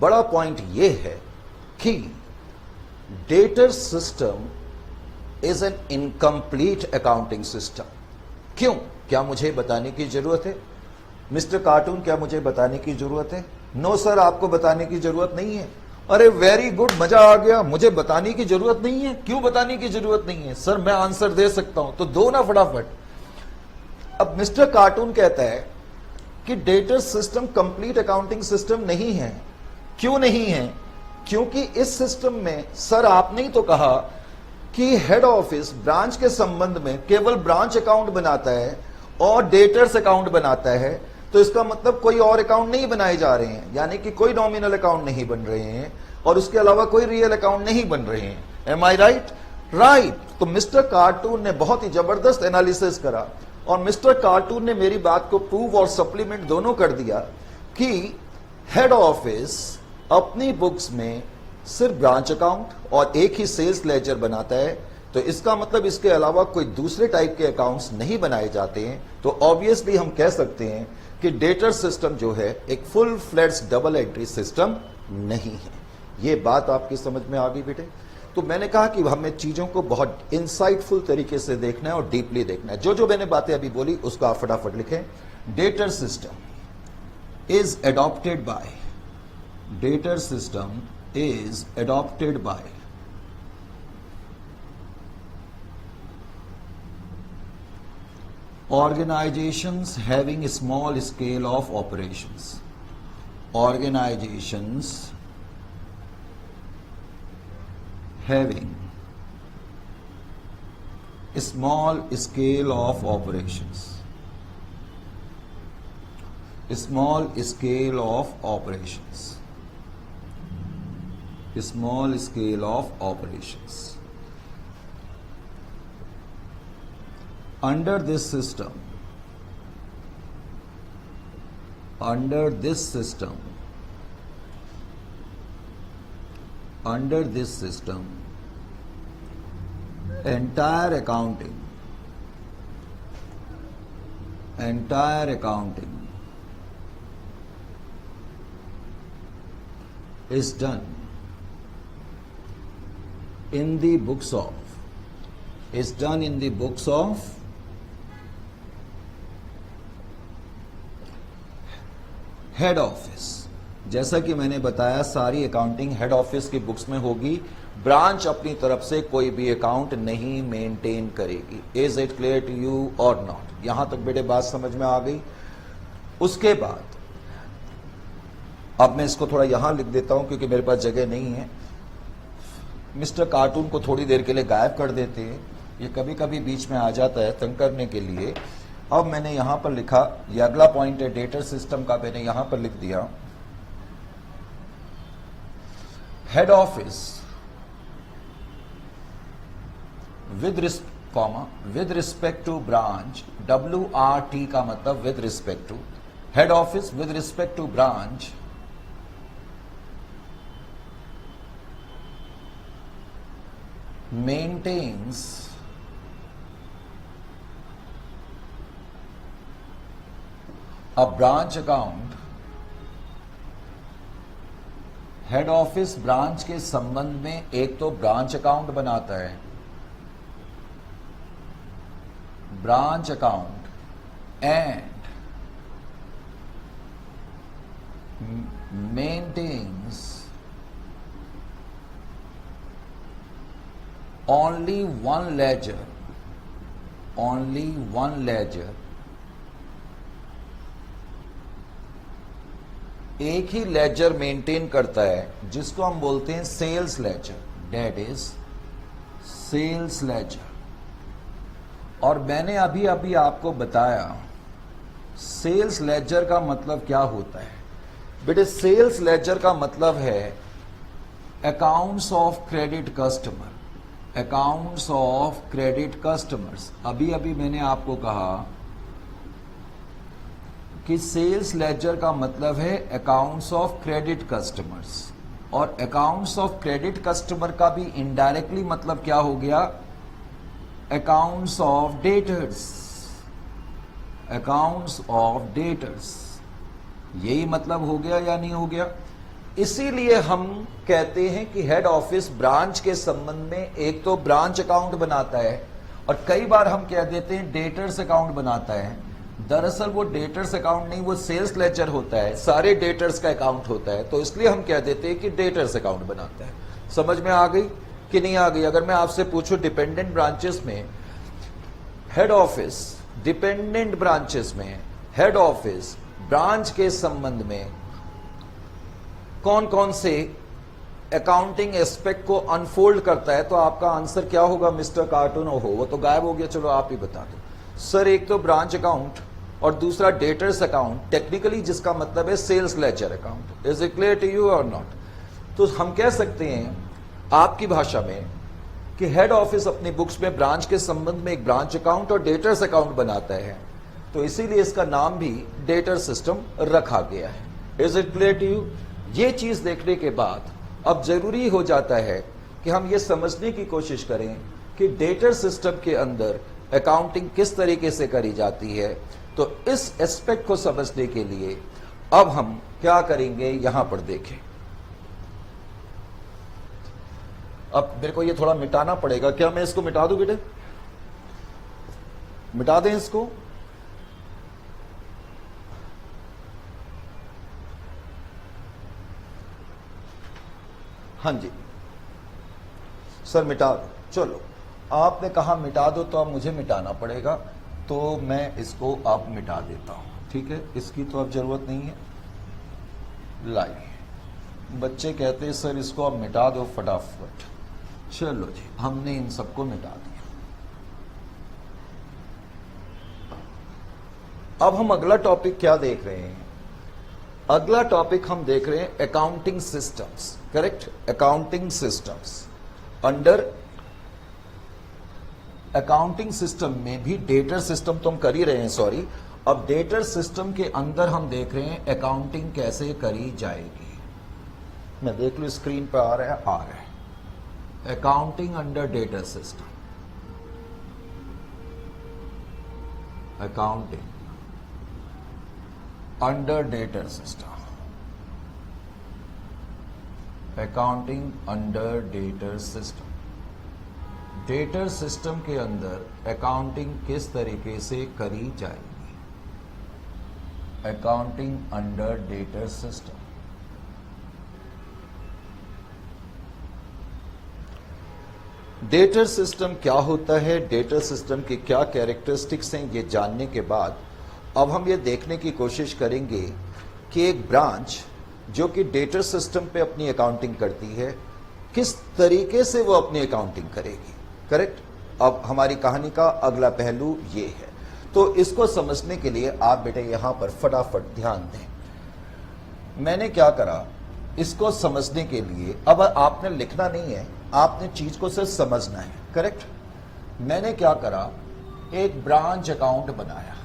बड़ा पॉइंट यह है कि debtor system is an incomplete accounting system. क्यों? क्या मुझे बताने की जरूरत है? मिस्टर कार्टून, क्या मुझे बताने की जरूरत है? नो सर, आपको बताने की जरूरत नहीं है। अरे वेरी गुड, मजा आ गया। मुझे बताने की जरूरत नहीं है? क्यों बताने की जरूरत नहीं है? सर मैं आंसर दे सकता हूं, तो दो ना फटाफट। अब मिस्टर कार्टून कहता है कि debtor system complete accounting system नहीं है। क्यों नहीं है? क्योंकि इस सिस्टम में सर आपने ही तो कहा कि हेड ऑफिस ब्रांच के संबंध में केवल ब्रांच अकाउंट बनाता है और डेटर्स अकाउंट बनाता है, तो इसका मतलब कोई और अकाउंट नहीं बनाए जा रहे हैं, यानी कि कोई नॉमिनल अकाउंट नहीं बन रहे हैं और उसके अलावा कोई रियल अकाउंट नहीं बन रहे हैं। एम आई राइट? राइट। तो मिस्टर कार्टून ने बहुत ही जबरदस्त एनालिसिस करा और मिस्टर कार्टून ने मेरी बात को प्रूव और सप्लीमेंट दोनों कर दिया कि हेड ऑफिस अपनी बुक्स में सिर्फ ब्रांच अकाउंट और एक ही सेल्स लेजर बनाता है, तो इसका मतलब इसके अलावा कोई दूसरे टाइप के अकाउंट्स नहीं बनाए जाते हैं। तो ऑब्वियसली हम कह सकते हैं कि डेटर सिस्टम जो है एक फुल फ्लेड्स डबल एंट्री सिस्टम नहीं है। ये बात आपकी समझ में आ गई बेटे? तो मैंने कहा कि हमें चीजों को बहुत इंसाइटफुल तरीके से देखना है और डीपली देखना है। जो जो मैंने बातें अभी बोली उसको आप फटाफट लिखें। Debtor system is adopted by, debtor system is adopted by organizations having a small scale of operations, organizations having a small scale of operations, small scale of operations, small scale of operations. Under this system, under this system, under this system, entire accounting is done in the books of, is done in the books of head office. जैसा कि मैंने बताया सारी accounting head office की books में होगी, branch अपनी तरफ से कोई भी अकाउंट नहीं मेंटेन करेगी। Is it clear to you और नॉट? यहां तक बेटे बात समझ में आ गई? उसके बाद अब मैं इसको थोड़ा यहां लिख देता हूं क्योंकि मेरे पास जगह नहीं है। मिस्टर कार्टून को थोड़ी देर के लिए गायब कर देते हैं, ये कभी कभी बीच में आ जाता है तंग करने के लिए। अब मैंने यहां पर लिखा, ये अगला पॉइंट है डेटर सिस्टम का, मैंने यहां पर लिख दिया head office with respect to branch, WRT का मतलब with respect to, head office with respect to branch maintains a branch account, head office branch के संबंध में एक तो ब्रांच अकाउंट बनाता है, branch account, and maintains only one ledger, एक ही लेजर मेंटेन करता है जिसको हम बोलते हैं sales ledger, that is sales ledger. और मैंने अभी अभी आपको बताया सेल्स लेजर का मतलब क्या होता है। बेटे सेल्स लेजर का मतलब है accounts of credit customer, accounts of credit customers. अभी अभी मैंने आपको कहा कि सेल्स लेजर का मतलब है अकाउंट्स ऑफ क्रेडिट कस्टमर्स, और अकाउंट्स ऑफ क्रेडिट कस्टमर का भी इनडायरेक्टली मतलब क्या हो गया, accounts of debtors, accounts of debtors. यही मतलब हो गया या नहीं हो गया? इसीलिए हम कहते हैं कि हेड ऑफिस ब्रांच के संबंध में एक तो ब्रांच अकाउंट बनाता है और कई बार हम कह देते हैं डेटर्स अकाउंट बनाता है। दरअसल वो डेटर्स अकाउंट नहीं, वो सेल्स लेजर होता है, सारे डेटर्स का अकाउंट होता है, तो इसलिए हम कह देते हैं कि डेटर्स अकाउंट बनाता है। समझ में आ गई कि नहीं आ गई? अगर मैं आपसे पूछूं डिपेंडेंट ब्रांचेस में हेड ऑफिस, डिपेंडेंट ब्रांचेस में हेड ऑफिस ब्रांच के संबंध में कौन कौन से अकाउंटिंग एस्पेक्ट को अनफोल्ड करता है, तो आपका आंसर क्या होगा मिस्टर कार्टून? हो वो तो गायब हो गया, चलो आप ही बता दो सर। एक तो ब्रांच अकाउंट और दूसरा डेटर्स अकाउंट, टेक्निकली जिसका मतलब है sales ledger account. Is it clear to you और नॉट? तो हम कह सकते हैं आपकी भाषा में कि हेड ऑफिस अपनी बुक्स में ब्रांच के संबंध में एक ब्रांच अकाउंट और डेटर्स अकाउंट बनाता है, तो इसीलिए इसका नाम भी डेटर सिस्टम रखा गया है। Is it clear to you? ये चीज देखने के बाद अब जरूरी हो जाता है कि हम ये समझने की कोशिश करें कि डेटर सिस्टम के अंदर अकाउंटिंग किस तरीके से करी जाती है। तो इस एस्पेक्ट को समझने के लिए अब हम क्या करेंगे, यहां पर देखें। अब मेरे को ये थोड़ा मिटाना पड़ेगा, क्या मैं इसको मिटा दूं बेटे? मिटा दें इसको? हाँ जी सर मिटा दो। चलो आपने कहा मिटा दो, तो अब मुझे मिटाना पड़ेगा, तो मैं इसको अब मिटा देता हूं। ठीक है, इसकी तो अब जरूरत नहीं है। लाइए, बच्चे कहते हैं सर इसको अब मिटा दो फटाफट। चलो जी, हमने इन सबको मिटा दिया। अब हम अगला टॉपिक क्या देख रहे हैं? अगला टॉपिक हम देख रहे हैं accounting systems. Correct, accounting systems. Under accounting system में भी डेटर सिस्टम तो हम कर ही रहे हैं, सॉरी। अब डेटर सिस्टम के अंदर हम देख रहे हैं अकाउंटिंग कैसे करी जाएगी। मैं देख लूं स्क्रीन पर आ रहा है, आ रहा है। Accounting under debtor system, accounting under debtor system, accounting under debtor system. Debtor system के अंदर अकाउंटिंग किस तरीके से करी जाएगी? Accounting under debtor system. Debtor system क्या होता है, डेटर सिस्टम की क्या कैरेक्टरिस्टिक्स हैं, ये जानने के बाद अब हम ये देखने की कोशिश करेंगे कि एक ब्रांच जो कि डेटर सिस्टम पे अपनी अकाउंटिंग करती है, किस तरीके से वो अपनी अकाउंटिंग करेगी। करेक्ट। अब हमारी कहानी का अगला पहलू ये है, तो इसको समझने के लिए आप बेटे यहां पर फटाफट ध्यान दें। मैंने क्या करा, इसको समझने के लिए अब आपने लिखना नहीं है, आपने चीज को सिर्फ समझना है। करेक्ट। मैंने क्या करा, एक ब्रांच अकाउंट बनाया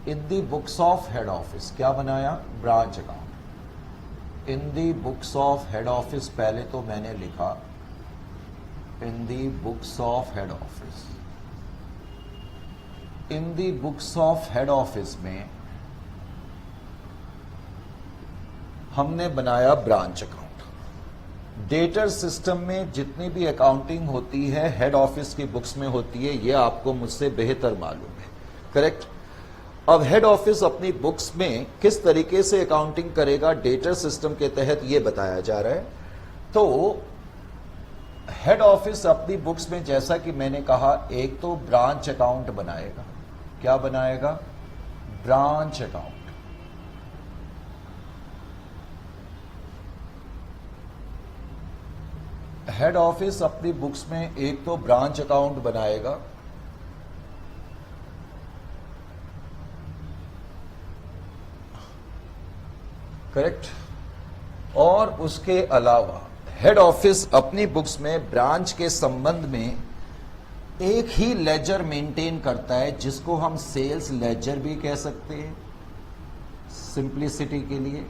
in the books of head office. क्या बनाया? Branch account in the books of head office. पहले तो मैंने लिखा in the books of head office. In the books of head office में हमने बनाया ब्रांच अकाउंट। डेटर सिस्टम में जितनी भी अकाउंटिंग होती है हेड ऑफिस की बुक्स में होती है, यह आपको मुझसे बेहतर मालूम है। करेक्ट। अब हेड ऑफिस अपनी बुक्स में किस तरीके से अकाउंटिंग करेगा डेटर सिस्टम के तहत, यह बताया जा रहा है। तो हेड ऑफिस अपनी बुक्स में, जैसा कि मैंने कहा, एक तो ब्रांच अकाउंट बनाएगा। क्या बनाएगा? Branch account. हेड ऑफिस अपनी बुक्स में एक तो ब्रांच अकाउंट बनाएगा, करेक्ट। और उसके अलावा हेड ऑफिस अपनी बुक्स में ब्रांच के संबंध में एक ही लेजर मेंटेन करता है, जिसको हम सेल्स लेजर भी कह सकते हैं सिंप्लिसिटी के लिए,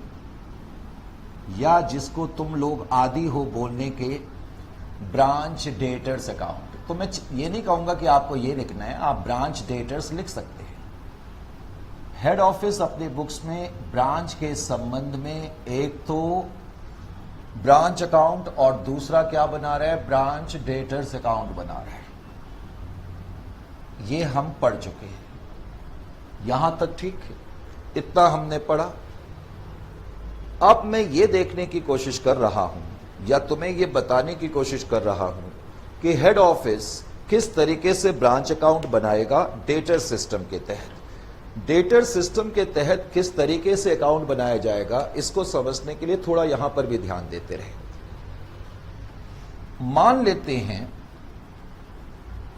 या जिसको तुम लोग आदी हो बोलने के ब्रांच डेटर्स अकाउंट। तो मैं ये नहीं कहूंगा कि आपको ये लिखना है, आप ब्रांच डेटर्स लिख सकते हैं। हेड ऑफिस अपने बुक्स में ब्रांच के संबंध में एक तो ब्रांच अकाउंट और दूसरा क्या बना रहा है? ब्रांच डेटर्स अकाउंट बना रहा है। ये हम पढ़ चुके हैं, यहां तक ठीक है, इतना हमने पढ़ा। अब मैं ये देखने की कोशिश कर रहा हूं, या तुम्हें ये बताने की कोशिश कर रहा हूं कि हेड ऑफिस किस तरीके से ब्रांच अकाउंट बनाएगा डेटर सिस्टम के तहत। डेटर सिस्टम के तहत किस तरीके से अकाउंट बनाया जाएगा, इसको समझने के लिए थोड़ा यहां पर भी ध्यान देते रहे। मान लेते हैं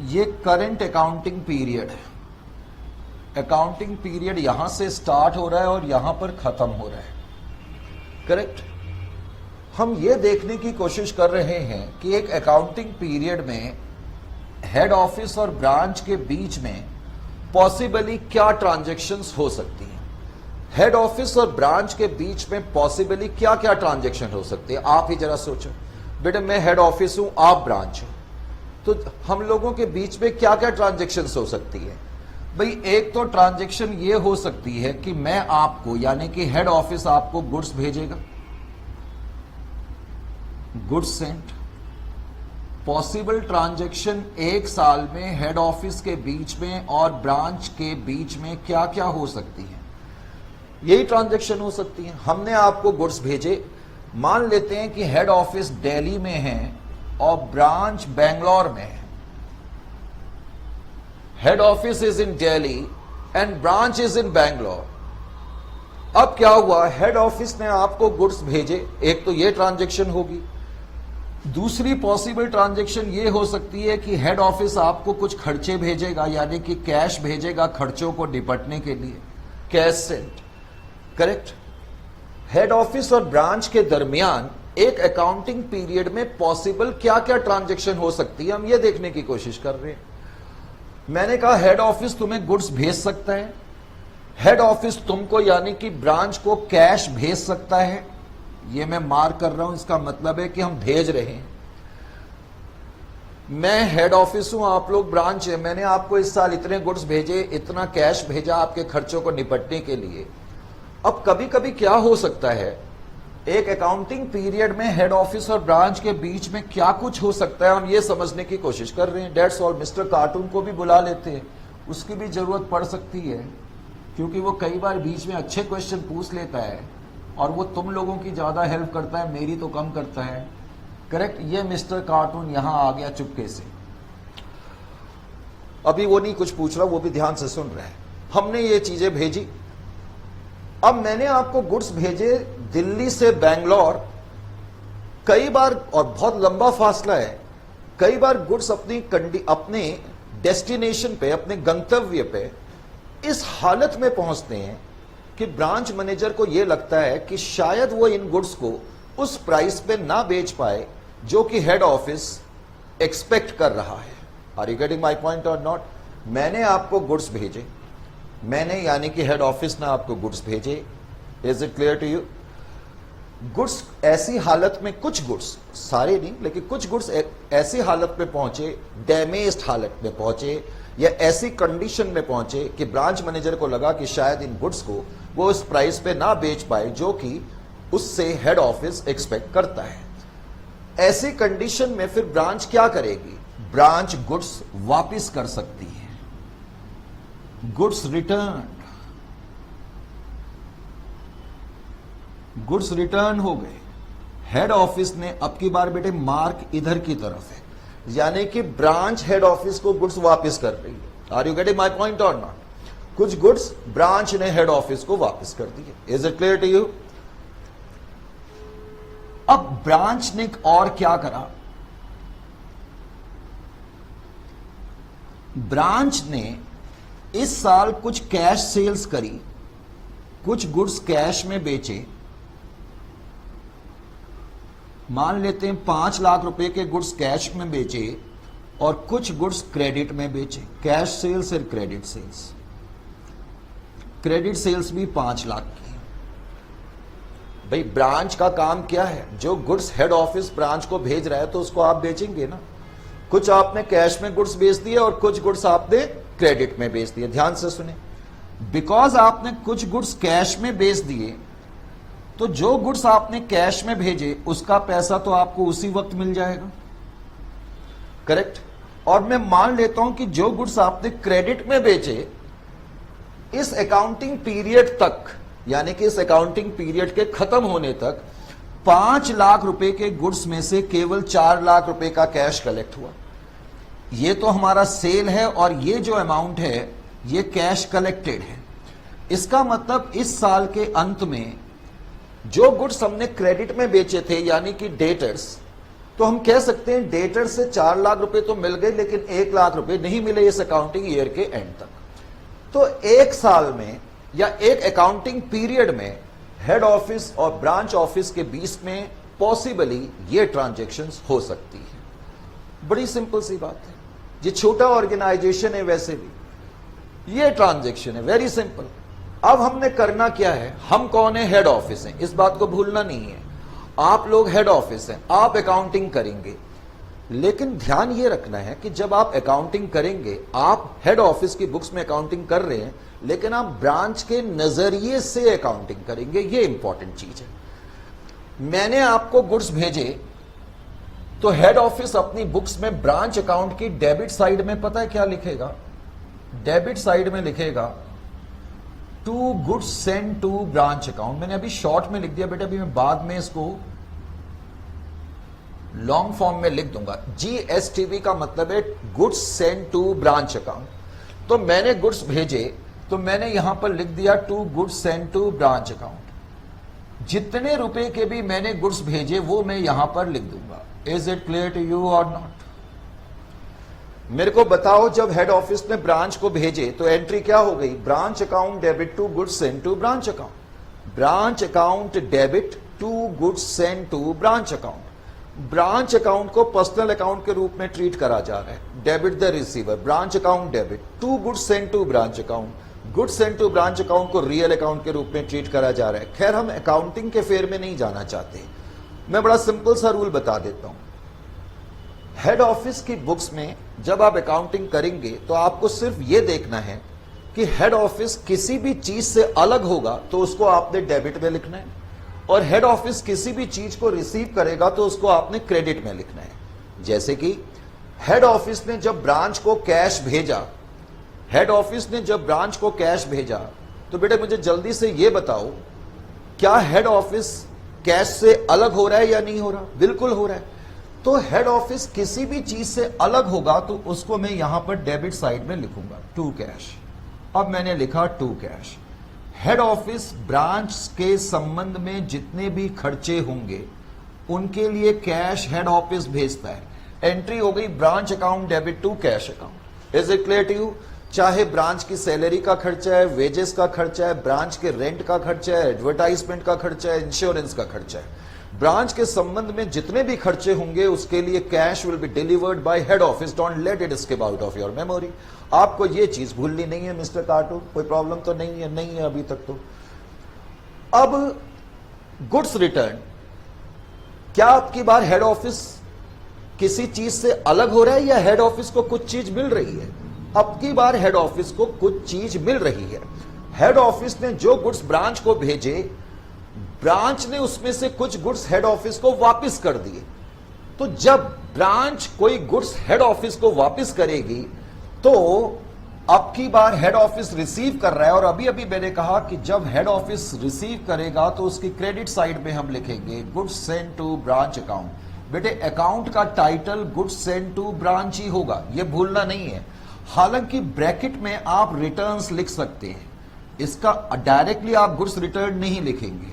ये करंट अकाउंटिंग पीरियड है। अकाउंटिंग पीरियड यहां से स्टार्ट हो रहा है और यहां पर खत्म हो रहा है, करेक्ट। हम ये देखने की कोशिश कर रहे हैं कि एक अकाउंटिंग पीरियड में हेड ऑफिस और ब्रांच के बीच में पॉसिबली क्या ट्रांजैक्शंस हो सकती हैं। हेड ऑफिस और ब्रांच के बीच में पॉसिबली क्या क्या ट्रांजैक्शन हो सकते हैं। आप ही जरा सोचो, बेटे मैं हेड ऑफिस हूं, आप ब्रांच हो, तो हम लोगों के बीच में क्या क्या ट्रांजैक्शंस हो सकती है। भाई एक तो ट्रांजैक्शन ये हो सकती है कि मैं आपको, यानी कि हेड ऑफिस आपको गुड्स भेजेगा, गुड्स सेंट। पॉसिबल ट्रांजैक्शन एक साल में हेड ऑफिस के बीच में और ब्रांच के बीच में क्या क्या हो सकती है, यही ट्रांजैक्शन हो सकती है। हमने आपको गुड्स भेजे, मान लेते हैं कि हेड ऑफिस दिल्ली में है और ब्रांच बेंगलोर में है। Head office is in Delhi and branch is in Bangalore. अब क्या हुआ, हेड ऑफिस ने आपको गुड्स भेजे, एक तो ये ट्रांजैक्शन होगी। दूसरी पॉसिबल ट्रांजैक्शन ये हो सकती है कि हेड ऑफिस आपको कुछ खर्चे भेजेगा, यानी कि कैश भेजेगा खर्चों को निपटने के लिए, cash Saint, correct. Head office और ब्रांच के दरमियान एक अकाउंटिंग पीरियड में पॉसिबल क्या क्या ट्रांजैक्शन हो सकती है, हम ये देखने की कोशिश कर रहे हैं। मैंने कहा हेड ऑफिस तुम्हें गुड्स भेज सकता है, हेड ऑफिस तुमको यानी कि ब्रांच को कैश भेज सकता है। ये मैं मार्क कर रहा हूं, इसका मतलब है कि हम भेज रहे हैं। मैं हेड ऑफिस हूं, आप लोग ब्रांच है, मैंने आपको इस साल इतने गुड्स भेजे, इतना कैश भेजा आपके खर्चों को निपटने के लिए। अब कभी कभी क्या हो सकता है, एक अकाउंटिंग पीरियड में हेड ऑफिस और ब्रांच के बीच में क्या कुछ हो सकता है, हम ये समझने की कोशिश कर रहे हैं। That's all. मिस्टर कार्टून को भी बुला लेते हैं, उसकी भी जरूरत पड़ सकती है, क्योंकि वो कई बार बीच में अच्छे क्वेश्चन पूछ लेता है और वो तुम लोगों की ज्यादा हेल्प करता है, मेरी तो कम करता है, करेक्ट। ये मिस्टर कार्टून यहां आ गया चुपके से, अभी वो नहीं कुछ पूछ रहा, वो भी ध्यान से सुन रहा है। हमने ये चीजें भेजी, अब मैंने आपको गुड्स भेजे दिल्ली से बेंगलोर, कई बार, और बहुत लंबा फासला है, कई बार गुड्स अपने डेस्टिनेशन पे, अपने गंतव्य पे इस हालत में पहुंचते हैं कि ब्रांच मैनेजर को यह लगता है कि शायद वो इन गुड्स को उस प्राइस पे ना बेच पाए जो कि हेड ऑफिस एक्सपेक्ट कर रहा है। Are you getting my point और नॉट। मैंने आपको गुड्स भेजे, मैंने यानी कि हेड ऑफिस ने आपको गुड्स भेजे। Is it clear to you. Goods ऐसी हालत में, कुछ गुड्स, सारे नहीं लेकिन कुछ गुड्स ऐसी हालत में पहुंचे, डैमेज्ड हालत में पहुंचे या ऐसी कंडीशन में पहुंचे कि ब्रांच मैनेजर को लगा कि शायद इन गुड्स को वो इस प्राइस पे ना बेच पाए जो कि उससे हेड ऑफिस एक्सपेक्ट करता है। ऐसी कंडीशन में फिर ब्रांच क्या करेगी, ब्रांच गुड्स वापस कर सकती है। गुड्स रिटर्न, गुड्स रिटर्न हो गए। हेड ऑफिस ने, अब की बार बेटे मार्क इधर की तरफ है, यानी कि ब्रांच हेड ऑफिस को गुड्स वापस कर रही है। Are you getting my point और नॉट। कुछ गुड्स ब्रांच ने हेड ऑफिस को वापस कर दिए। Is it clear to you. अब ब्रांच ने और क्या करा, ब्रांच ने इस साल कुछ कैश सेल्स करी, कुछ गुड्स कैश में बेचे। मान लेते हैं 5 लाख रुपए के गुड्स कैश में बेचे और कुछ गुड्स क्रेडिट में बेचे। कैश सेल्स और क्रेडिट सेल्स, क्रेडिट सेल्स भी 5 लाख की। भाई ब्रांच का काम क्या है, जो गुड्स हेड ऑफिस ब्रांच को भेज रहा है तो उसको आप बेचेंगे ना। कुछ आपने कैश में गुड्स बेच दिए और कुछ गुड्स आपने क्रेडिट में बेच दिए। ध्यान से सुने, बिकॉज आपने कुछ गुड्स कैश में बेच दिए तो जो गुड्स आपने कैश में भेजे उसका पैसा तो आपको उसी वक्त मिल जाएगा, करेक्ट। और मैं मान लेता हूं कि जो गुड्स आपने क्रेडिट में बेचे, इस अकाउंटिंग पीरियड तक, यानी कि इस अकाउंटिंग पीरियड के खत्म होने तक 5 लाख रुपए के गुड्स में से केवल 4 लाख रुपए का कैश कलेक्ट हुआ। ये तो हमारा सेल है और ये जो अमाउंट है ये कैश कलेक्टेड है। इसका मतलब इस साल के अंत में जो गुड्स हमने क्रेडिट में बेचे थे यानी कि डेटर्स, तो हम कह सकते हैं डेटर से 4 लाख रुपए तो मिल गए लेकिन 1 लाख रुपए नहीं मिले इस अकाउंटिंग ईयर के एंड तक। तो एक साल में या एक अकाउंटिंग पीरियड में हेड ऑफिस और ब्रांच ऑफिस के बीच में पॉसिबली ये ट्रांजैक्शंस हो सकती है। बड़ी सिंपल सी बात है, ये छोटा ऑर्गेनाइजेशन है, वैसे भी ये ट्रांजैक्शन है, वेरी सिंपल। अब हमने करना क्या है, हम कौन है, हेड ऑफिस है, इस बात को भूलना नहीं है। आप लोग हेड ऑफिस हैं, आप अकाउंटिंग करेंगे, लेकिन ध्यान यह रखना है कि जब आप अकाउंटिंग करेंगे, आप हेड ऑफिस की बुक्स में अकाउंटिंग कर रहे हैं, लेकिन आप ब्रांच के नजरिए से अकाउंटिंग करेंगे, ये इंपॉर्टेंट चीज है। मैंने आपको गुड्स भेजे तो हेड ऑफिस अपनी बुक्स में ब्रांच अकाउंट की डेबिट साइड में पता है क्या लिखेगा, डेबिट साइड में लिखेगा to goods send to branch account. मैंने अभी शॉर्ट में लिख दिया बेटा, अभी मैं बाद में इसको लॉन्ग फॉर्म में लिख दूंगा। GSTB का मतलब है goods send to branch account. तो मैंने गुड्स भेजे तो मैंने यहां पर लिख दिया to goods send to branch account. जितने रुपए के भी मैंने गुड्स भेजे वो मैं यहां पर लिख दूंगा। Is it clear to you और नॉट? मेरे को बताओ, जब हेड ऑफिस ने ब्रांच को भेजे तो एंट्री क्या हो गई, branch account debit to goods send to branch account, branch account debit to goods send to branch account. Branch account को पर्सनल अकाउंट के रूप में ट्रीट करा जा रहा है, debit the receiver, branch account debit to goods send to branch account, goods send to branch account को real account के रूप में ट्रीट करा जा रहा है। खैर, हम अकाउंटिंग के फेर में नहीं जाना चाहते, मैं बड़ा सिंपल सा रूल बता देता हूं। हेड ऑफिस की बुक्स में जब आप अकाउंटिंग करेंगे तो आपको सिर्फ यह देखना है कि हेड ऑफिस किसी भी चीज से अलग होगा तो उसको आपने डेबिट में लिखना है, और हेड ऑफिस किसी भी चीज को रिसीव करेगा तो उसको आपने क्रेडिट में लिखना है। जैसे कि हेड ऑफिस ने जब ब्रांच को कैश भेजा, हेड ऑफिस ने जब ब्रांच को कैश भेजा, तो बेटे मुझे जल्दी से यह बताओ, क्या हेड ऑफिस कैश से अलग हो रहा है या नहीं हो रहा? बिल्कुल हो रहा है। तो हेड ऑफिस किसी भी चीज से अलग होगा तो उसको मैं यहां पर डेबिट साइड में लिखूंगा टू कैश। अब मैंने लिखा to cash. Head office branch के संबंध में जितने भी खर्चे होंगे उनके लिए कैश हेड ऑफिस भेजता है। एंट्री हो गई branch account debit to cash account. Is it clear to you? चाहे ब्रांच की सैलरी का खर्चा है, वेजेस का खर्चा है, ब्रांच के रेंट का खर्चा है, एडवर्टाइजमेंट का खर्चा है, इंश्योरेंस का खर्चा है, ब्रांच के संबंध में जितने भी खर्चे होंगे उसके लिए cash will be delivered by head office. Don't let it skip out of your memory. आपको ये चीज भूलनी नहीं है मिस्टर काटो, कोई प्रॉब्लम तो नहीं है? नहीं है अभी तक तो। अब गुड्स रिटर्न, क्या आपकी बार हेड ऑफिस किसी चीज से अलग हो रहा है या हेड ऑफिस को कुछ चीज मिल रही है? अब की बार हेड ऑफिस को कुछ चीज मिल रही है। हेड ऑफिस ने जो गुड्स ब्रांच को भेजे, ब्रांच ने उसमें से कुछ गुड्स हेड ऑफिस को वापस कर दिए। तो जब ब्रांच कोई गुड्स हेड ऑफिस को वापस करेगी तो अब की बार हेड ऑफिस रिसीव कर रहा है, और अभी अभी मैंने कहा कि जब हेड ऑफिस रिसीव करेगा तो उसकी क्रेडिट साइड में हम लिखेंगे goods send to branch account. बेटे अकाउंट का title goods send to branch ही होगा, यह भूलना नहीं है। हालांकि ब्रैकेट में आप रिटर्न्स लिख सकते हैं, इसका डायरेक्टली आप गुड्स रिटर्न नहीं लिखेंगे।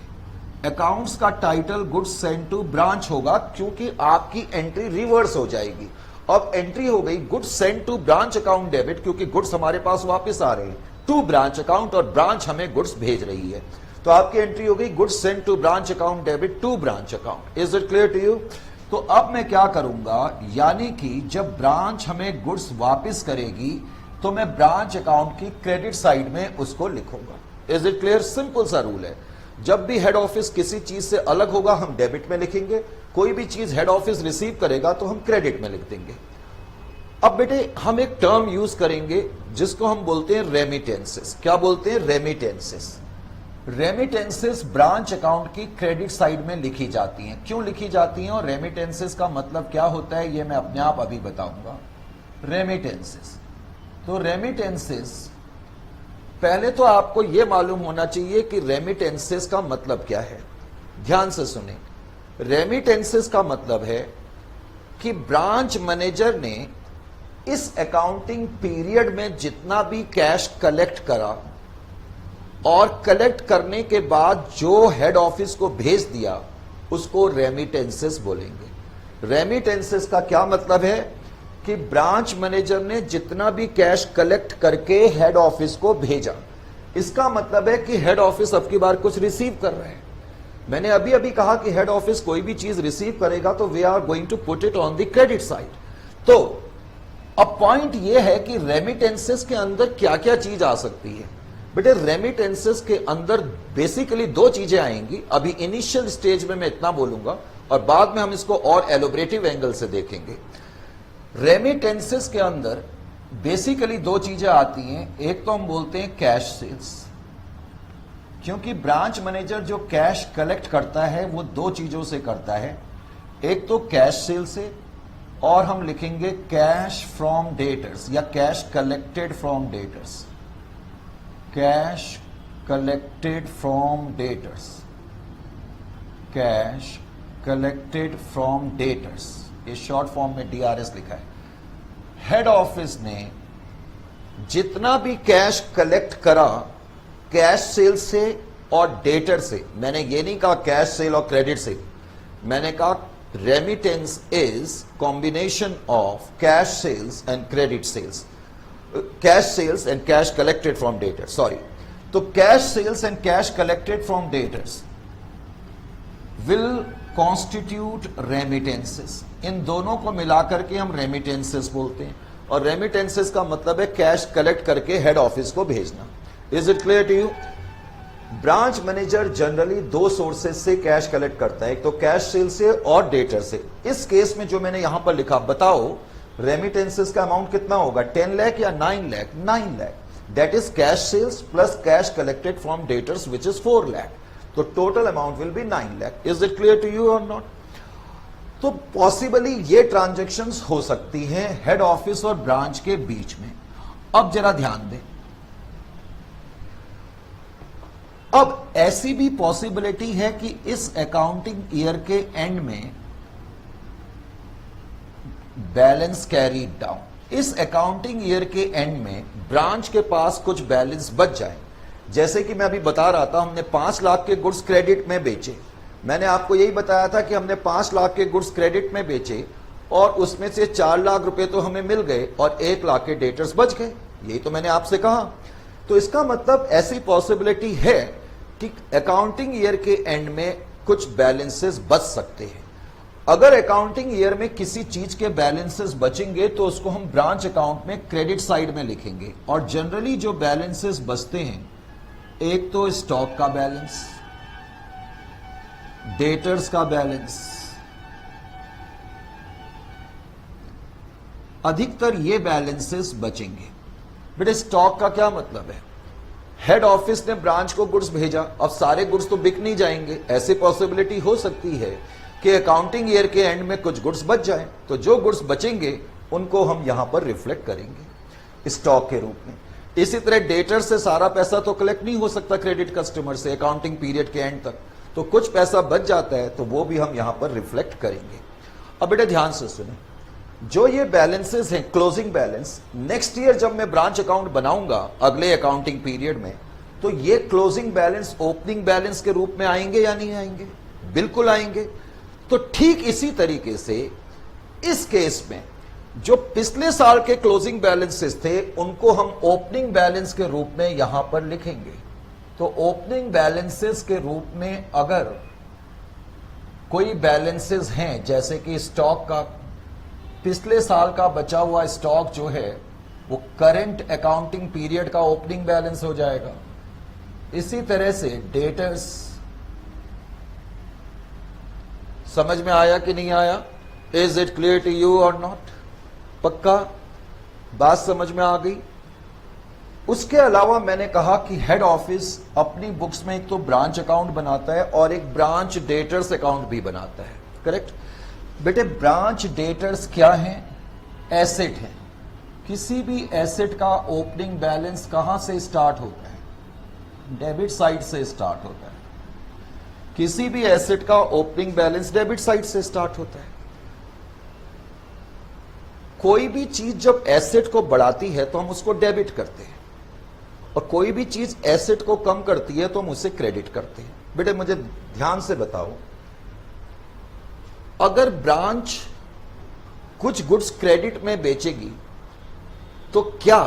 अकाउंट्स का title goods send to branch होगा क्योंकि आपकी एंट्री रिवर्स हो जाएगी। अब एंट्री हो गई goods send to branch account debit, क्योंकि गुड्स हमारे पास वापस आ रहे हैं टू ब्रांच अकाउंट और ब्रांच हमें गुड्स भेज रही है। तो आपकी एंट्री हो गई goods send to branch account debit to branch account. Is it clear to you? तो अब मैं क्या करूंगा, यानी कि जब ब्रांच हमें गुड्स वापस करेगी तो मैं ब्रांच अकाउंट की क्रेडिट साइड में उसको लिखूंगा। Is it clear? सिंपल सा रूल है। जब भी हेड ऑफिस किसी चीज से अलग होगा हम डेबिट में लिखेंगे, कोई भी चीज हेड ऑफिस रिसीव करेगा तो हम क्रेडिट में लिख देंगे। अब बेटे हम एक टर्म यूज करेंगे जिसको हम बोलते हैं रेमिटेंसेस। क्या बोलते हैं? रेमिटेंसेस। रेमिटेंसेस ब्रांच अकाउंट की क्रेडिट साइड में लिखी जाती हैं। क्यों लिखी जाती हैं और रेमिटेंसेस का मतलब क्या होता है ये मैं अपने आप अभी बताऊंगा। रेमिटेंसेस, तो रेमिटेंसेस, पहले तो आपको यह मालूम होना चाहिए कि रेमिटेंसेस का मतलब क्या है। ध्यान से सुने, रेमिटेंसेस का मतलब है कि ब्रांच मैनेजर ने इस अकाउंटिंग पीरियड में जितना भी कैश कलेक्ट करा और कलेक्ट करने के बाद जो हेड ऑफिस को भेज दिया उसको रेमिटेंसेस बोलेंगे। रेमिटेंसेस का क्या मतलब है कि ब्रांच मैनेजर ने जितना भी कैश कलेक्ट करके हेड ऑफिस को भेजा, इसका मतलब है कि हेड ऑफिस अब की बार कुछ रिसीव कर रहे हैं। मैंने अभी अभी कहा कि हेड ऑफिस कोई भी चीज रिसीव करेगा तो we are going to put it on the credit side. तो अब पॉइंट यह है कि रेमिटेंसेस के अंदर क्या क्या चीज आ सकती है। बेटे रेमिटेंसेस के अंदर बेसिकली दो चीजें आएंगी। अभी इनिशियल स्टेज में मैं इतना बोलूंगा और बाद में हम इसको और एलोबरेटिव एंगल से देखेंगे। रेमिटेंसेस के अंदर बेसिकली दो चीजें आती हैं। एक तो हम बोलते हैं कैश सेल्स, क्योंकि ब्रांच मैनेजर जो कैश कलेक्ट करता है वो दो चीजों से करता है। एक तो कैश सेल से, और हम लिखेंगे कैश फ्रॉम डेटर्स या cash collected from debtors. Cash collected from debtors, cash collected from debtors, ये शॉर्ट फॉर्म में डीआरएस लिखा है। हेड ऑफिस ने जितना भी कैश कलेक्ट करा कैश सेल से और डेटर से, मैंने ये नहीं कहा कैश सेल और क्रेडिट सेल, मैंने कहा remittance is combination of cash sales and credit sales, cash sales and cash collected from debtors, sorry. तो cash sales and cash collected from debtors will constitute remittances. इन दोनों को मिलाकर के हम रेमिटेंसेस बोलते हैं, और रेमिटेंसेस का मतलब है कैश कलेक्ट करके हेड ऑफिस को भेजना। Is it clear to you? Branch manager generally दो सोर्सेस से कैश कलेक्ट करता है, एक तो कैश सेल से और डेटर से। इस केस में जो मैंने यहां पर लिखा, बताओ रेमिटेंसेस का अमाउंट कितना होगा, 10 लाख या 9 lakh? 9 lakh. That is cash sales plus cash collected from debtors which is 4 lakh. तो total amount will be 9 lakh. Is it clear to you और नॉट? तो पॉसिबली ये ट्रांजैक्शंस हो सकती हैं हेड ऑफिस और ब्रांच के बीच में। अब जरा ध्यान दें, अब ऐसी भी पॉसिबिलिटी है कि इस अकाउंटिंग ईयर के एंड में बैलेंस कैरी डाउन, इस अकाउंटिंग ईयर के एंड में ब्रांच के पास कुछ बैलेंस बच जाए। जैसे कि मैं अभी बता रहा था, हमने 5 लाख के गुड्स क्रेडिट में बेचे। मैंने आपको यही बताया था कि हमने 5 लाख के गुड्स क्रेडिट में बेचे और उसमें से 4 लाख रुपए तो हमें मिल गए और 1 लाख के डेटर्स बच गए। यही तो मैंने आपसे कहा। तो इसका मतलब ऐसी पॉसिबिलिटी है कि अकाउंटिंग ईयर के एंड में कुछ बैलेंसेस बच सकते हैं। अगर अकाउंटिंग ईयर में किसी चीज के बैलेंसेस बचेंगे तो उसको हम ब्रांच अकाउंट में क्रेडिट साइड में लिखेंगे। और जनरली जो बैलेंसेस बचते हैं, एक तो स्टॉक का बैलेंस, डेटर्स का बैलेंस, अधिकतर ये बैलेंसेस बचेंगे। बेटे स्टॉक का क्या मतलब है? हेड ऑफिस ने ब्रांच को गुड्स भेजा, अब सारे गुड्स तो बिक नहीं जाएंगे। ऐसी पॉसिबिलिटी हो सकती है कि अकाउंटिंग ईयर के एंड में कुछ गुड्स बच जाएं, तो जो गुड्स बचेंगे उनको हम यहां पर रिफ्लेक्ट करेंगे स्टॉक के रूप में। इसी तरह डेटर से सारा पैसा तो कलेक्ट नहीं हो सकता क्रेडिट कस्टमर से अकाउंटिंग पीरियड के एंड तक, तो कुछ पैसा बच जाता है तो वो भी हम यहां पर रिफ्लेक्ट करेंगे। अब बेटे ध्यान से सुने, जो ये बैलेंसेस हैं क्लोजिंग बैलेंस, नेक्स्ट ईयर जब मैं ब्रांच अकाउंट बनाऊंगा अगले अकाउंटिंग पीरियड में, तो ये क्लोजिंग बैलेंस ओपनिंग बैलेंस के रूप में आएंगे या नहीं आएंगे? बिल्कुल आएंगे। तो ठीक इसी तरीके से इस केस में जो पिछले साल के क्लोजिंग बैलेंसेस थे उनको हम ओपनिंग बैलेंस के रूप में यहां पर लिखेंगे। तो ओपनिंग बैलेंसेस के रूप में अगर कोई बैलेंसेस हैं, जैसे कि स्टॉक का, पिछले साल का बचा हुआ स्टॉक जो है वो करंट अकाउंटिंग पीरियड का ओपनिंग बैलेंस हो जाएगा। इसी तरह से डेटर्स, समझ में आया कि नहीं आया? Is it clear to you और नॉट? पक्का बात समझ में आ गई? उसके अलावा मैंने कहा कि हेड ऑफिस अपनी बुक्स में एक तो ब्रांच अकाउंट बनाता है और एक ब्रांच डेटर्स अकाउंट भी बनाता है, करेक्ट? बेटे ब्रांच डेटर्स क्या हैं? एसेट है। किसी भी एसेट का ओपनिंग बैलेंस कहां से स्टार्ट होता है? डेबिट साइड से स्टार्ट होता है। किसी भी एसेट का ओपनिंग बैलेंस डेबिट साइड से स्टार्ट होता है। कोई भी चीज जब एसेट को बढ़ाती है तो हम उसको डेबिट करते हैं, और कोई भी चीज एसेट को कम करती है तो हम उसे क्रेडिट करते हैं। बेटे मुझे ध्यान से बताओ, अगर ब्रांच कुछ गुड्स क्रेडिट में बेचेगी तो क्या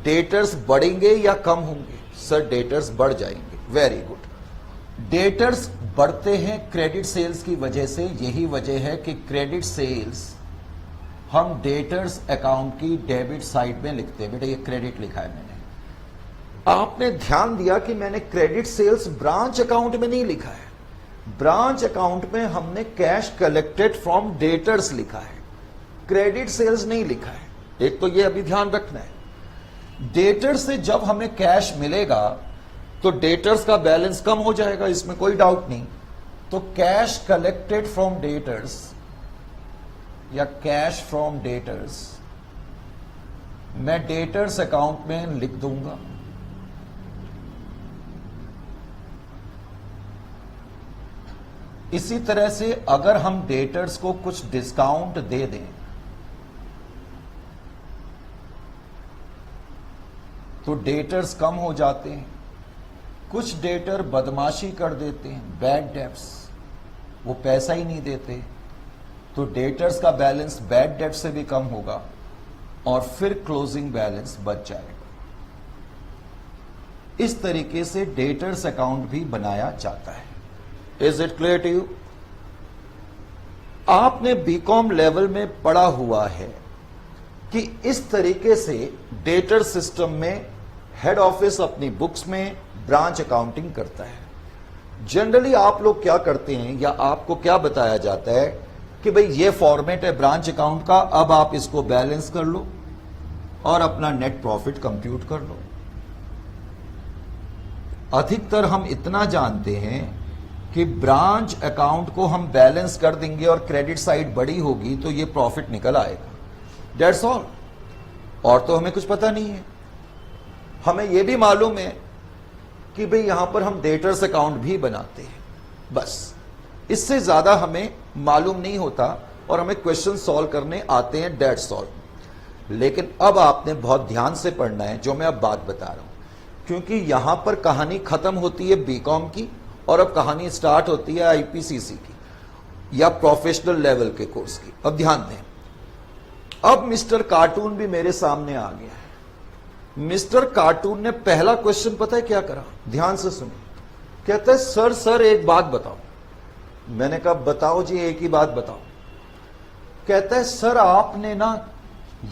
डेटर्स बढ़ेंगे या कम होंगे? सर डेटर्स बढ़ जाएंगे। Very good. डेटर्स बढ़ते हैं क्रेडिट सेल्स की वजह से। यही वजह है कि क्रेडिट सेल्स हम डेटर्स अकाउंट की डेबिट साइड में लिखते हैं। बेटा ये क्रेडिट लिखा है मैंने। आपने ध्यान दिया कि मैंने क्रेडिट सेल्स ब्रांच अकाउंट में नहीं लिखा है। ब्रांच अकाउंट में हमने कैश कलेक्टेड फ्रॉम डेटर्स लिखा है, क्रेडिट सेल्स नहीं लिखा है। एक तो ये अभी ध्यान रखना है। डेटर्स से जब हमें कैश मिलेगा तो डेटर्स का बैलेंस कम हो जाएगा, इसमें कोई डाउट नहीं। तो कैश कलेक्टेड फ्रॉम डेटर्स या कैश फ्रॉम डेटर्स मैं डेटर्स अकाउंट में लिख दूंगा। इसी तरह से अगर हम डेटर्स को कुछ डिस्काउंट दे दें तो डेटर्स कम हो जाते हैं। कुछ डेटर बदमाशी कर देते हैं, बैड डेट्स, वो पैसा ही नहीं देते, तो डेटर्स का बैलेंस बैड डेट से भी कम होगा और फिर क्लोजिंग बैलेंस बच जाएगा। इस तरीके से डेटर्स अकाउंट भी बनाया जाता है। Is it clear to you? आपने बीकॉम लेवल में पढ़ा हुआ है कि इस तरीके से डेटर सिस्टम में हेड ऑफिस अपनी बुक्स में ब्रांच अकाउंटिंग करता है। जनरली आप लोग क्या करते हैं या आपको क्या बताया जाता है कि भाई ये फॉर्मेट है ब्रांच अकाउंट का, अब आप इसको बैलेंस कर लो और अपना नेट प्रॉफिट कंप्यूट कर लो। अधिकतर हम इतना जानते हैं कि ब्रांच अकाउंट को हम बैलेंस कर देंगे और क्रेडिट साइड बड़ी होगी तो ये प्रॉफिट निकल आएगा, दैट्स ऑल। और तो हमें कुछ पता नहीं है। हमें यह भी मालूम है कि भाई यहां पर हम डेटर्स अकाउंट भी बनाते हैं, बस इससे ज्यादा हमें मालूम नहीं होता और हमें क्वेश्चन सॉल्व करने आते हैं, दैट्स ऑल। लेकिन अब आपने बहुत ध्यान से पढ़ना है जो मैं अब बात बता रहा हूं, क्योंकि यहां पर कहानी खत्म होती है बीकॉम की और अब कहानी स्टार्ट होती है आईपीसीसी की या प्रोफेशनल लेवल के कोर्स की। अब ध्यान दें, अब मिस्टर कार्टून भी मेरे सामने आ गया है। मिस्टर कार्टून ने पहला क्वेश्चन पता है क्या करा? ध्यान से सुनिए। कहता है सर एक बात बताओ। मैंने कहा बताओ जी, एक ही बात बताओ। कहता है सर आपने ना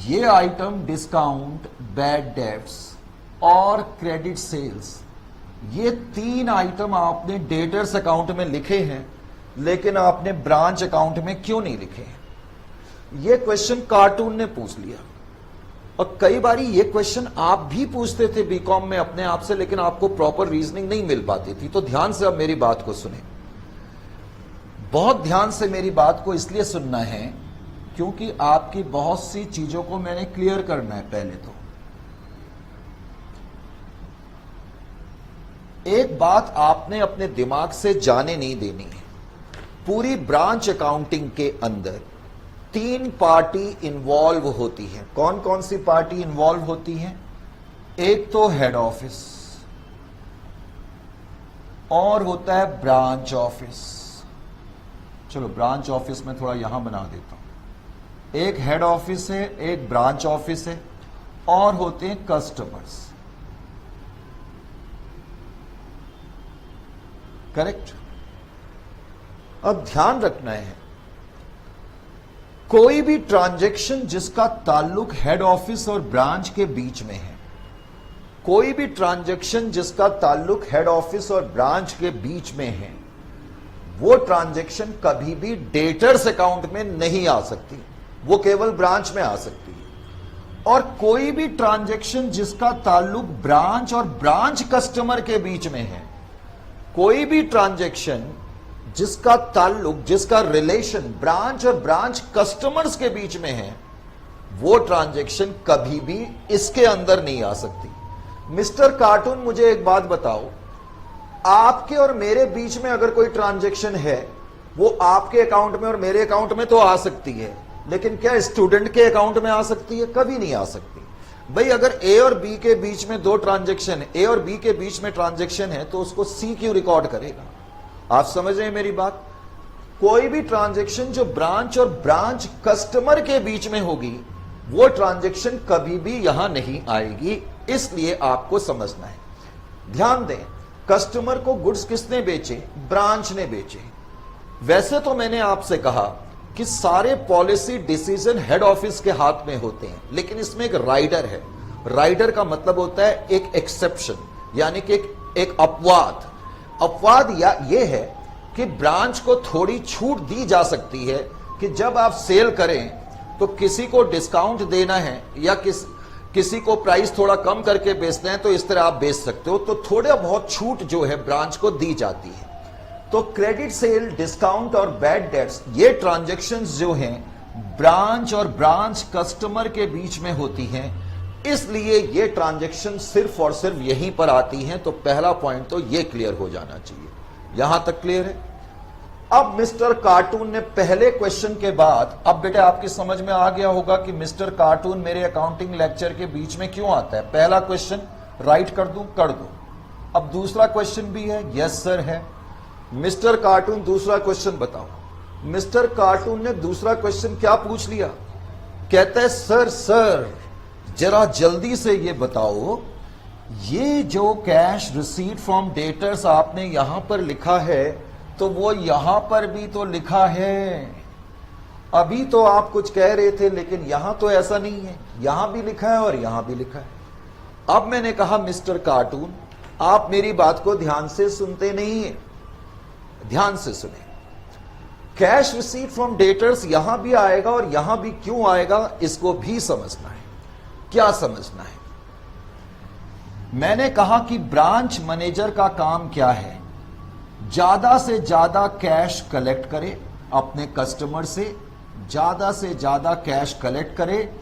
ये आइटम डिस्काउंट, बैड डेट्स और क्रेडिट सेल्स, ये 3 आइटम आपने डेटर्स अकाउंट में लिखे हैं लेकिन आपने ब्रांच अकाउंट में क्यों नहीं लिखे हैं? ये क्वेश्चन कार्टून ने पूछ लिया। और कई बारी ये क्वेश्चन आप भी पूछते थे बीकॉम में अपने आप से, लेकिन आपको प्रॉपर रीजनिंग नहीं मिल पाती थी। तो ध्यान से अब मेरी बात को सुने, बहुत ध्यान से मेरी बात को इसलिए सुनना है क्योंकि आपकी बहुत सी चीजों को मैंने क्लियर करना है। पहले तो एक बात आपने अपने दिमाग से जाने नहीं देनी है। पूरी ब्रांच अकाउंटिंग के अंदर 3 पार्टी इन्वॉल्व होती है। कौन कौन सी पार्टी इन्वॉल्व होती है? एक तो हेड ऑफिस और होता है ब्रांच ऑफिस। चलो ब्रांच ऑफिस में थोड़ा यहां बना देता हूं। एक हेड ऑफिस है, एक ब्रांच ऑफिस है और होते हैं कस्टमर्स। करेक्ट? अब ध्यान रखना है, कोई भी ट्रांजैक्शन जिसका ताल्लुक हेड ऑफिस और ब्रांच के बीच में है, कोई भी ट्रांजैक्शन जिसका ताल्लुक हेड ऑफिस और ब्रांच के बीच में है, वो ट्रांजैक्शन कभी भी डेटर्स अकाउंट में नहीं आ सकती, वो केवल ब्रांच में आ सकती है। और कोई भी ट्रांजैक्शन जिसका ताल्लुक ब्रांच और ब्रांच कस्टमर के बीच में है, कोई भी ट्रांजैक्शन जिसका ताल्लुक, जिसका रिलेशन ब्रांच और ब्रांच कस्टमर्स के बीच में है, वो ट्रांजैक्शन कभी भी इसके अंदर नहीं आ सकती। मिस्टर कार्टून मुझे एक बात बताओ, आपके और मेरे बीच में अगर कोई ट्रांजैक्शन है वो आपके अकाउंट में और मेरे अकाउंट में तो आ सकती है, लेकिन क्या स्टूडेंट के अकाउंट में आ सकती है? कभी नहीं आ सकती। भाई अगर ए और बी के बीच में दो ट्रांजैक्शन है, ए और बी के बीच में ट्रांजैक्शन है, तो उसको सी क्यों रिकॉर्ड करेगा? आप समझ रहे हैं मेरी बात? कोई भी ट्रांजैक्शन जो ब्रांच और ब्रांच कस्टमर के बीच में होगी, वो ट्रांजैक्शन कभी भी यहां नहीं आएगी, इसलिए आपको समझना है। ध्यान दें, कस्टमर को गुड्स किसने बेचे? ब्रांच ने बेचे। वैसे तो मैंने आपसे कहा कि सारे पॉलिसी डिसीजन हेड ऑफिस के हाथ में होते हैं, लेकिन इसमें एक राइडर है। राइडर का मतलब होता है एक एक्सेप्शन, यानी कि एक अपवाद। अपवाद या ये है कि ब्रांच को थोड़ी छूट दी जा सकती है कि जब आप सेल करें तो किसी को डिस्काउंट देना है या किसी को प्राइस थोड़ा कम करके बेचना है, तो इस तरह आप बेच सकते हो, तो थोड़ा बहुत छूट जो है ब्रांच को दी जाती है। तो क्रेडिट सेल, डिस्काउंट और बैड डेट्स, ये ट्रांजैक्शंस जो हैं ब्रांच और ब्रांच कस्टमर के बीच में होती हैं, इसलिए ये ट्रांजैक्शन सिर्फ और सिर्फ यहीं पर आती हैं। तो पहला पॉइंट तो ये क्लियर हो जाना चाहिए। यहां तक क्लियर है? अब मिस्टर कार्टून ने पहले क्वेश्चन के बाद, अब बेटे आपकी समझ में आ गया होगा कि मिस्टर कार्टून मेरे अकाउंटिंग लेक्चर के बीच में क्यों आता है। पहला क्वेश्चन राइट कर दूं, कर दो। अब दूसरा क्वेश्चन भी है, यस सर है। मिस्टर कार्टून दूसरा क्वेश्चन बताओ। मिस्टर कार्टून ने दूसरा क्वेश्चन क्या पूछ लिया? कहता है सर जरा जल्दी से ये बताओ, ये जो कैश रिसीट फ्रॉम डेटर्स आपने यहां पर लिखा है, तो वो यहां पर भी तो लिखा है। अभी तो आप कुछ कह रहे थे, लेकिन यहां तो ऐसा नहीं है। यहां भी लिखा है और यहां भी लिखा है। अब मैंने कहा मिस्टर कार्टून, आप मेरी बात को ध्यान से सुनते नहीं है। ध्यान से सुने, कैश रिसीट फ्रॉम डेटर्स यहां भी आएगा और यहां भी क्यों आएगा, इसको भी समझना है। क्या समझना है? मैंने कहा कि ब्रांच मैनेजर का काम क्या है? ज्यादा से ज्यादा कैश कलेक्ट करे अपने कस्टमर से, ज्यादा से ज्यादा कैश कलेक्ट करे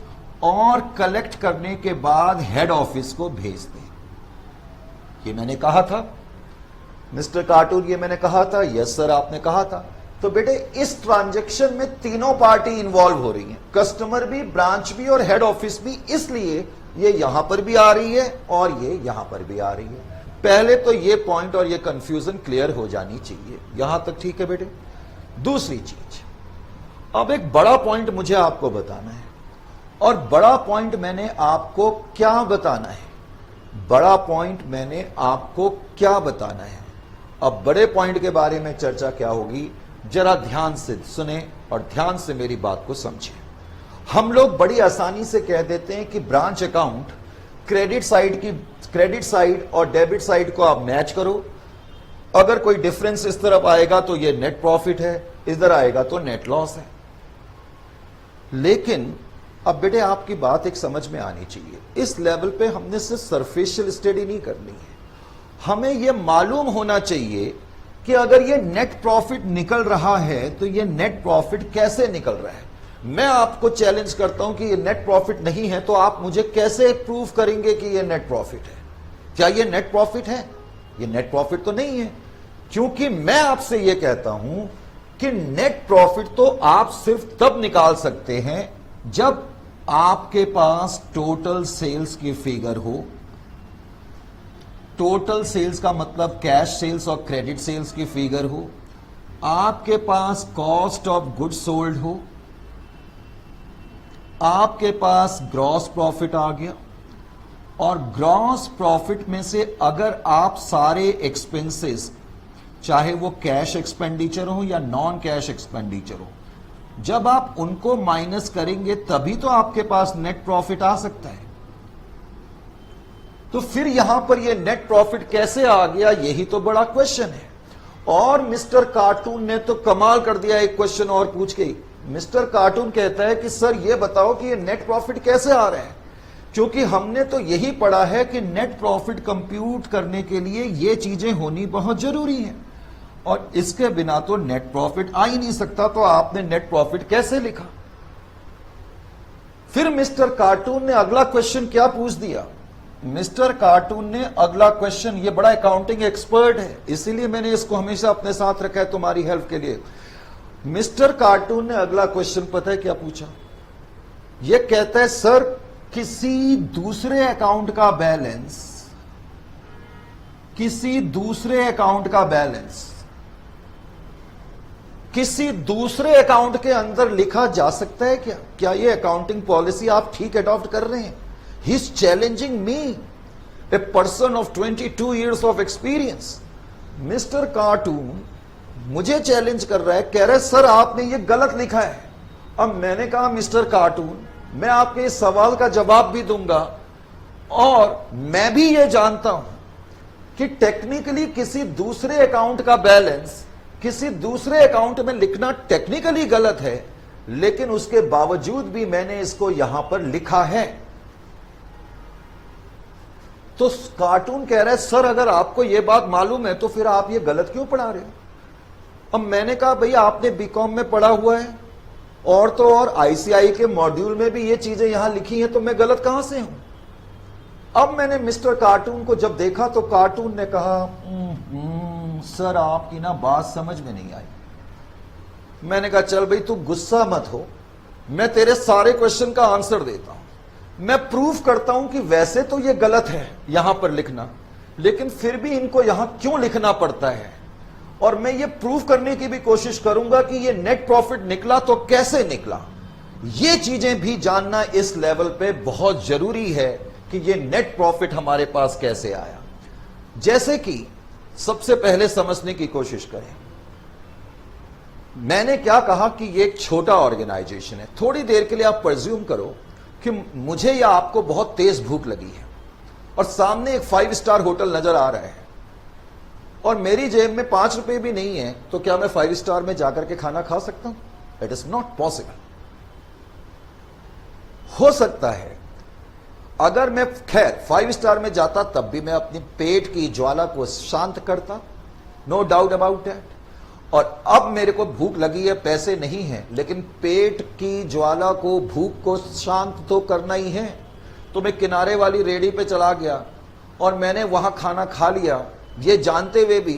और कलेक्ट करने के बाद हेड ऑफिस को भेज दे। ये मैंने कहा था मिस्टर कार्टून, ये मैंने कहा था। यस सर आपने कहा था। तो बेटे इस ट्रांजैक्शन में तीनों पार्टी इन्वॉल्व हो रही हैं, कस्टमर भी, ब्रांच भी और हेड ऑफिस भी, इसलिए ये यहां पर भी आ रही है और ये यहां पर भी आ रही है। पहले तो ये पॉइंट और ये कंफ्यूजन क्लियर हो जानी चाहिए। यहां तक ठीक है बेटे? दूसरी चीज, अब एक बड़ा पॉइंट मुझे आपको बताना है, और बड़ा पॉइंट मैंने आपको क्या बताना है? बड़ा पॉइंट मैंने आपको क्या बताना है? अब बड़े पॉइंट के बारे में चर्चा क्या होगी, जरा ध्यान से सुने और ध्यान से मेरी बात को समझें। हम लोग बड़ी आसानी से कह देते हैं कि ब्रांच अकाउंट क्रेडिट साइड और डेबिट साइड को आप मैच करो। अगर कोई डिफरेंस इस तरफ आएगा तो ये नेट प्रॉफिट है, इधर आएगा तो नेट लॉस है। लेकिन अब बेटे आपकी बात एक समझ में आनी चाहिए, इस लेवल पे हमने सिर्फ सरफेशियल स्टडी नहीं करनी है। हमें यह मालूम होना चाहिए कि अगर ये नेट प्रॉफिट निकल रहा है तो ये नेट प्रॉफिट कैसे निकल रहा है। मैं आपको चैलेंज करता हूं कि ये नेट प्रॉफिट नहीं है, तो आप मुझे कैसे प्रूव करेंगे कि ये नेट प्रॉफिट है? क्या ये नेट प्रॉफिट है? ये नेट प्रॉफिट तो नहीं है, क्योंकि मैं आपसे ये कहता हूं कि नेट प्रॉफिट तो आप सिर्फ तब निकाल सकते हैं जब आपके पास टोटल सेल्स की फिगर हो। टोटल सेल्स का मतलब कैश सेल्स और क्रेडिट सेल्स की फिगर हो, आपके पास कॉस्ट ऑफ गुड्स सोल्ड हो, आपके पास ग्रॉस प्रॉफिट आ गया, और ग्रॉस प्रॉफिट में से अगर आप सारे एक्सपेंसेस, चाहे वो कैश एक्सपेंडिचर हो या नॉन कैश एक्सपेंडिचर हो, जब आप उनको माइनस करेंगे तभी तो आपके पास नेट प्रॉफिट आ सकता है। तो फिर यहां पर ये नेट प्रॉफिट कैसे आ गया, यही तो बड़ा क्वेश्चन है। और मिस्टर कार्टून ने तो कमाल कर दिया, एक क्वेश्चन और पूछ के। मिस्टर कार्टून कहता है कि सर ये बताओ कि ये नेट प्रॉफिट कैसे आ रहा है, क्योंकि हमने तो यही पढ़ा है कि नेट प्रॉफिट कंप्यूट करने के लिए ये चीजें होनी बहुत जरूरी हैं, और इसके बिना तो नेट प्रॉफिट आ ही नहीं सकता। तो आपने नेट प्रॉफिट कैसे लिखा? फिर मिस्टर कार्टून ने अगला क्वेश्चन क्या पूछ दिया? मिस्टर कार्टून ने अगला क्वेश्चन, ये बड़ा अकाउंटिंग एक्सपर्ट है, इसीलिए मैंने इसको हमेशा अपने साथ रखा है तुम्हारी हेल्प के लिए। मिस्टर कार्टून ने अगला क्वेश्चन पता है क्या पूछा? ये कहता है सर किसी दूसरे अकाउंट का बैलेंस, किसी दूसरे अकाउंट का बैलेंस किसी दूसरे अकाउंट के अंदर लिखा जा सकता है क्या? क्या ये अकाउंटिंग पॉलिसी आप ठीक अडॉप्ट कर रहे हैं? He is challenging me, a person of 22 years of experience. Mister cartoon मुझे चैलेंज कर रहा है, कह रहा है सर आपने ये गलत लिखा है। अब मैंने कहा मिस्टर कार्टून, मैं आपके इस सवाल का जवाब भी दूंगा और मैं भी ये जानता हूं कि टेक्निकली किसी दूसरे अकाउंट का बैलेंस किसी दूसरे अकाउंट में लिखना टेक्निकली गलत है, लेकिन उसके बावजूद भी मैंने इसको यहां पर लिखा है। तो कार्टून कह रहा है सर अगर आपको यह बात मालूम है तो फिर आप ये गलत क्यों पढ़ा रहे हो? अब मैंने कहा भैया आपने बीकॉम में पढ़ा हुआ है और तो और आईसीआई के मॉड्यूल में भी ये चीजें यहां लिखी हैं, तो मैं गलत कहां से हूं? अब मैंने मिस्टर कार्टून को जब देखा तो कार्टून ने कहा सर आपकी ना बात समझ में नहीं आई। मैंने कहा चल भाई तू गुस्सा मत हो, मैं तेरे सारे क्वेश्चन का आंसर देता हूं, मैं प्रूफ करता हूं कि वैसे तो ये गलत है यहां पर लिखना, लेकिन फिर भी इनको यहां क्यों लिखना पड़ता है, और मैं ये प्रूफ करने की भी कोशिश करूंगा कि ये नेट प्रॉफिट निकला तो कैसे निकला। ये चीजें भी जानना इस लेवल पे बहुत जरूरी है कि ये नेट प्रॉफिट हमारे पास कैसे आया। जैसे कि सबसे पहले समझने की कोशिश करें, मैंने क्या कहा कि ये एक छोटा ऑर्गेनाइजेशन है। थोड़ी देर के लिए आप प्रेज्यूम करो कि मुझे या आपको बहुत तेज भूख लगी है और सामने एक 5 स्टार होटल नजर आ रहा है और मेरी जेब में 5 रुपए भी नहीं है, तो क्या मैं 5 स्टार में जाकर के खाना खा सकता हूं? It is not possible. हो सकता है अगर मैं खैर 5 स्टार में जाता तब भी मैं अपनी पेट की ज्वाला को शांत करता, नो डाउट अबाउट दैट। और अब मेरे को भूख लगी है, पैसे नहीं है, लेकिन पेट की ज्वाला को, भूख को शांत तो करना ही है। तो मैं किनारे वाली रेडी पे चला गया और मैंने वहां खाना खा लिया, ये जानते हुए भी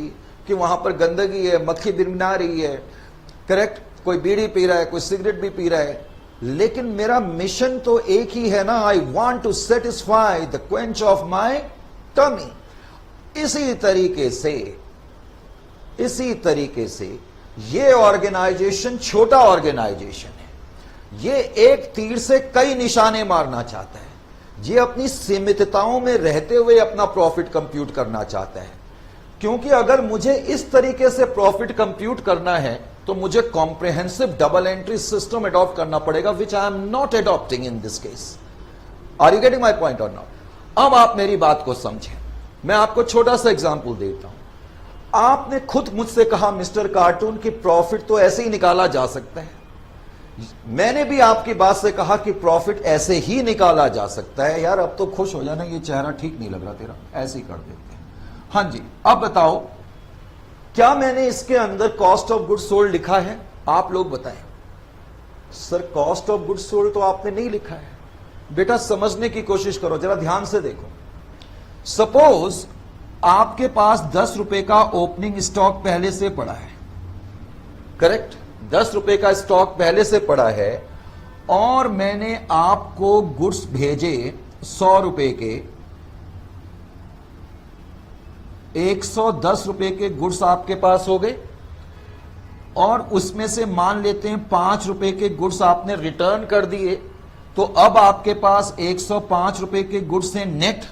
कि वहां पर गंदगी है, मक्खी बिनबिना रही है, करेक्ट, कोई बीड़ी पी रहा है, कोई सिगरेट भी पी रहा है, लेकिन मेरा मिशन तो एक ही है ना, I want to satisfy the quench of my tummy. इसी तरीके से ये ऑर्गेनाइजेशन छोटा ऑर्गेनाइजेशन है। ये एक तीर से कई निशाने मारना चाहता है। ये अपनी सीमितताओं में रहते हुए अपना प्रॉफिट कंप्यूट करना चाहता है, क्योंकि अगर मुझे इस तरीके से प्रॉफिट कंप्यूट करना है तो मुझे comprehensive double entry system adopt करना पड़ेगा, which I am not adopting in this case. Are you getting my point और नॉट? अब आप मेरी बात को समझें, मैं आपको छोटा सा एग्जांपल देता हूं। आपने खुद मुझसे कहा मिस्टर कार्टून कि प्रॉफिट तो ऐसे ही निकाला जा सकता है। मैंने भी आपकी बात से कहा कि प्रॉफिट ऐसे ही निकाला जा सकता है। यार अब तो खुश हो जाना, ये चेहरा ठीक नहीं लग रहा तेरा, ऐसे ही कर देते हैं। हाँ जी, अब बताओ क्या मैंने इसके अंदर कॉस्ट ऑफ गुड्स सोल्ड लिखा है? आप लोग बताएं। Sir cost of goods sold तो आपने नहीं लिखा है। बेटा समझने की कोशिश करो, जरा ध्यान से देखो। सपोज आपके पास 10 रुपए का ओपनिंग स्टॉक पहले से पड़ा है, करेक्ट, 10 रुपए का स्टॉक पहले से पड़ा है और मैंने आपको गुड्स भेजे 100 रुपए के, 110 रुपए के गुड्स आपके पास हो गए और उसमें से मान लेते हैं 5 रुपए के गुड्स आपने रिटर्न कर दिए, तो अब आपके पास 105 रुपए के गुड्स हैं नेट।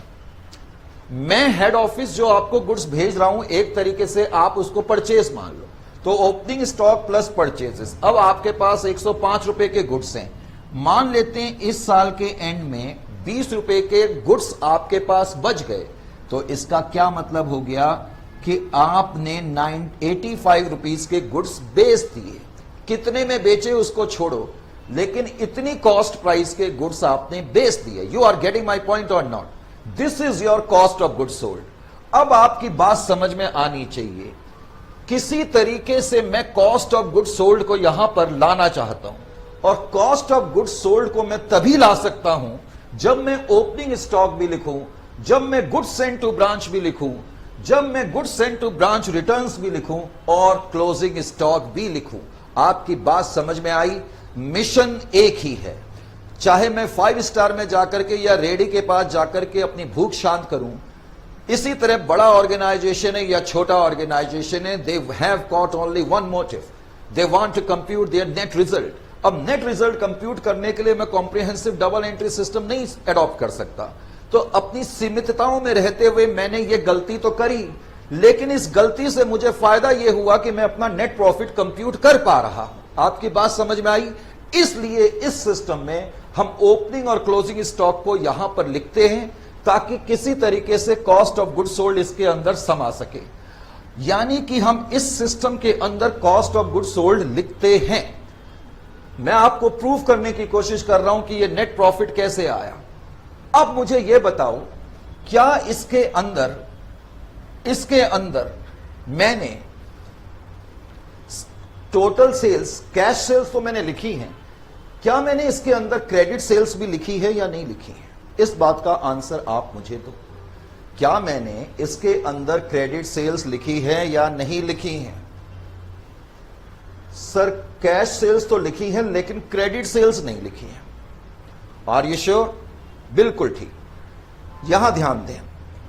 मैं हेड ऑफिस जो आपको गुड्स भेज रहा हूं, एक तरीके से आप उसको परचेज मान लो, तो ओपनिंग स्टॉक प्लस परचेजेस, अब आपके पास 105 रुपए के गुड्स हैं। मान लेते हैं इस साल के एंड में 20 रुपए के गुड्स आपके पास बच गए, तो इसका क्या मतलब हो गया कि आपने 85 रुपीज के गुड्स बेच दिए। कितने में बेचे उसको छोड़ो, लेकिन इतनी कॉस्ट प्राइस के गुड्स आपने बेच दिए। You are getting my point और not? This is your cost of goods sold. अब आपकी बात समझ में आनी चाहिए। किसी तरीके से मैं कॉस्ट ऑफ गुड्स सोल्ड को यहां पर लाना चाहता हूं, और कॉस्ट ऑफ गुड्स सोल्ड को मैं तभी ला सकता हूं जब मैं ओपनिंग स्टॉक भी लिखूं, जब मैं गुड्स सेंट टू ब्रांच भी लिखूं, जब मैं goods sent to branch returns भी लिखूं और क्लोजिंग स्टॉक भी लिखूं। आपकी बात समझ में आई? मिशन एक ही है। चाहे मैं 5 स्टार में जाकर के या रेडी के पास जाकर के अपनी भूख शांत करूं, इसी तरह बड़ा ऑर्गेनाइजेशन है या छोटा ऑर्गेनाइजेशन है, they have got only one motive, they want to compute their net result. अब नेट रिजल्ट कंप्यूट करने के लिए मैं कॉम्प्रिहेंसिव डबल एंट्री सिस्टम नहीं अडॉप्ट कर सकता। तो अपनी सीमितताओं में रहते हुए मैंने ये गलती तो करी, लेकिन इस गलती से मुझे फायदा यह हुआ कि मैं अपना नेट प्रॉफिट कंप्यूट कर पा रहा हूं। आपकी बात समझ में आई? इसलिए इस सिस्टम में हम ओपनिंग और क्लोजिंग स्टॉक को यहां पर लिखते हैं ताकि किसी तरीके से कॉस्ट ऑफ गुड सोल्ड इसके अंदर समा सके। यानी कि हम इस सिस्टम के अंदर कॉस्ट ऑफ गुड सोल्ड लिखते हैं। मैं आपको प्रूव करने की कोशिश कर रहा हूं कि यह नेट प्रॉफिट कैसे आया। अब मुझे यह बताओ, क्या इसके अंदर मैंने टोटल सेल्स, कैश सेल्स तो मैंने लिखी है, क्या मैंने इसके अंदर क्रेडिट सेल्स भी लिखी है या नहीं लिखी है? इस बात का आंसर आप मुझे दो। क्या मैंने इसके अंदर क्रेडिट सेल्स लिखी है या नहीं लिखी है? सर कैश सेल्स तो लिखी है लेकिन क्रेडिट सेल्स नहीं लिखी है। Are you sure? बिल्कुल ठीक। यहां ध्यान दें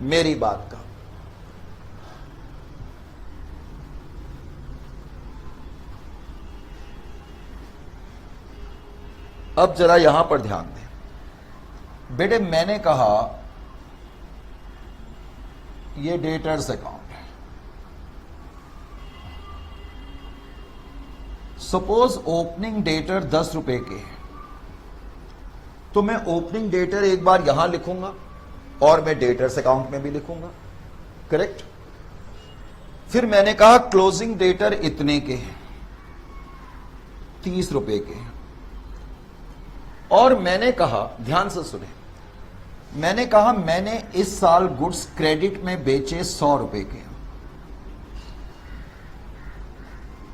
मेरी बात का। अब जरा यहां पर ध्यान दें बेटे, मैंने कहा ये डेटर्स अकाउंट है। सपोज ओपनिंग डेटर 10 रुपए के है, तो मैं ओपनिंग डेटर एक बार यहां लिखूंगा और मैं डेटर्स अकाउंट में भी लिखूंगा, करेक्ट? फिर मैंने कहा क्लोजिंग डेटर इतने के हैं, 30 रुपए के हैं, और मैंने कहा, ध्यान से सुने, मैंने कहा मैंने इस साल गुड्स क्रेडिट में बेचे 100 रुपए के।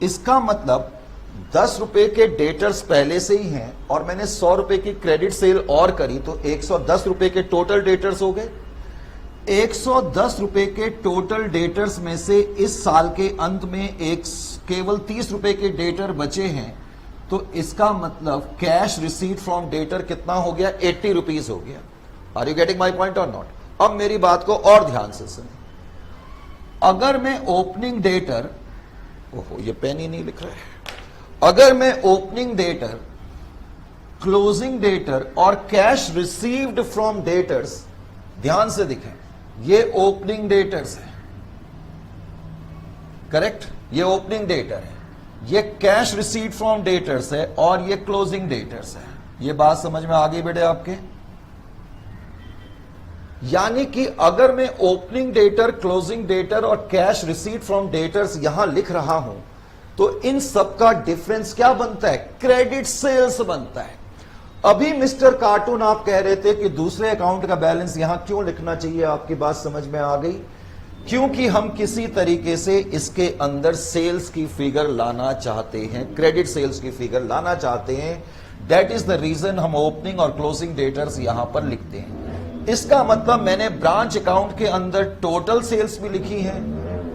इसका मतलब 10 रुपए के डेटर्स पहले से ही हैं और मैंने 100 रुपए की क्रेडिट सेल और करी, तो 110 रुपए के टोटल डेटर्स हो गए। 110 रुपए के टोटल डेटर्स में से इस साल के अंत में केवल 30 रुपए के डेटर बचे हैं, तो इसका मतलब कैश रिसीट फ्रॉम डेटर कितना हो गया? 80 रुपीज हो गया। Are you getting my point और नॉट? अब मेरी बात को और ध्यान से सुने। अगर मैं ओपनिंग डेटर, ओहो ये पेन ही नहीं लिख रहा है, अगर मैं ओपनिंग डेटर, क्लोजिंग डेटर और कैश रिसीव्ड फ्रॉम डेटर्स, ध्यान से दिखें, ये ओपनिंग डेटर्स है, करेक्ट? ये ओपनिंग डेटर है, ये कैश रिसीट फ्रॉम डेटर्स है और ये क्लोजिंग डेटर्स है। ये बात समझ में आ गई बेटे आपके? यानी कि अगर मैं ओपनिंग डेटर, क्लोजिंग डेटर और कैश रिसीट फ्रॉम डेटर्स यहां लिख रहा हूं, तो इन सब का डिफरेंस क्या बनता है? क्रेडिट सेल्स बनता है। अभी मिस्टर कार्टून आप कह रहे थे कि दूसरे अकाउंट का बैलेंस यहां क्यों लिखना चाहिए, आपकी बात समझ में आ गई? क्योंकि हम किसी तरीके से इसके अंदर सेल्स की फिगर लाना चाहते हैं, क्रेडिट सेल्स की फिगर लाना चाहते हैं। दैट इज द रीजन हम ओपनिंग और क्लोजिंग डेटर्स यहां पर लिखते हैं। इसका मतलब मैंने ब्रांच अकाउंट के अंदर टोटल सेल्स भी लिखी है,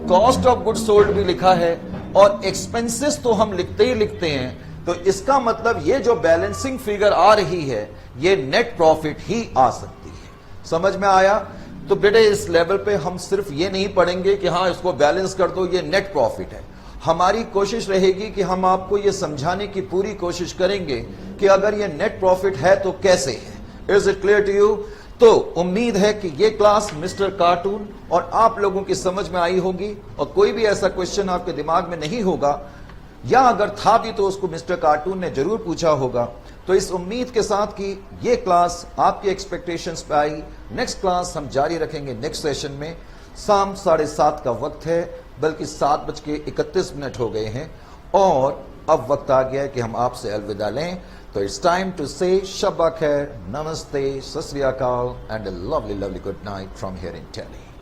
कॉस्ट ऑफ गुड सोल्ड भी लिखा है, और एक्सपेंसेस तो हम लिखते ही लिखते हैं। तो इसका मतलब ये जो बैलेंसिंग फिगर आ रही है, ये नेट प्रॉफिट ही आ सकती है। समझ में आया? तो बेटे इस लेवल पे हम सिर्फ ये नहीं पढ़ेंगे कि हाँ इसको बैलेंस कर दो, ये नेट प्रॉफिट है। हमारी कोशिश रहेगी कि हम आपको ये समझाने की पूरी कोशिश करेंगे कि अगर ये नेट प्रॉफिट है तो कैसे है। Is it clear to you? तो उम्मीद है कि ये क्लास मिस्टर कार्टून और आप लोगों की समझ में आई होगी, और कोई भी ऐसा क्वेश्चन आपके दिमाग में नहीं होगा, या अगर था भी तो उसको मिस्टर कार्टून ने जरूर पूछा होगा। तो इस उम्मीद के साथ कि ये क्लास आपके एक्सपेक्टेशंस पे आई, नेक्स्ट क्लास हम जारी रखेंगे नेक्स्ट सेशन में। शाम 7:30 का वक्त है, बल्कि 7:31 हो गए हैं, और अब वक्त आ गया है कि हम आपसे अलविदा लें। तो इट्स टाइम टू से शब्बा खैर, नमस्ते, सत श्री अकाल and a lovely good night from here in Delhi.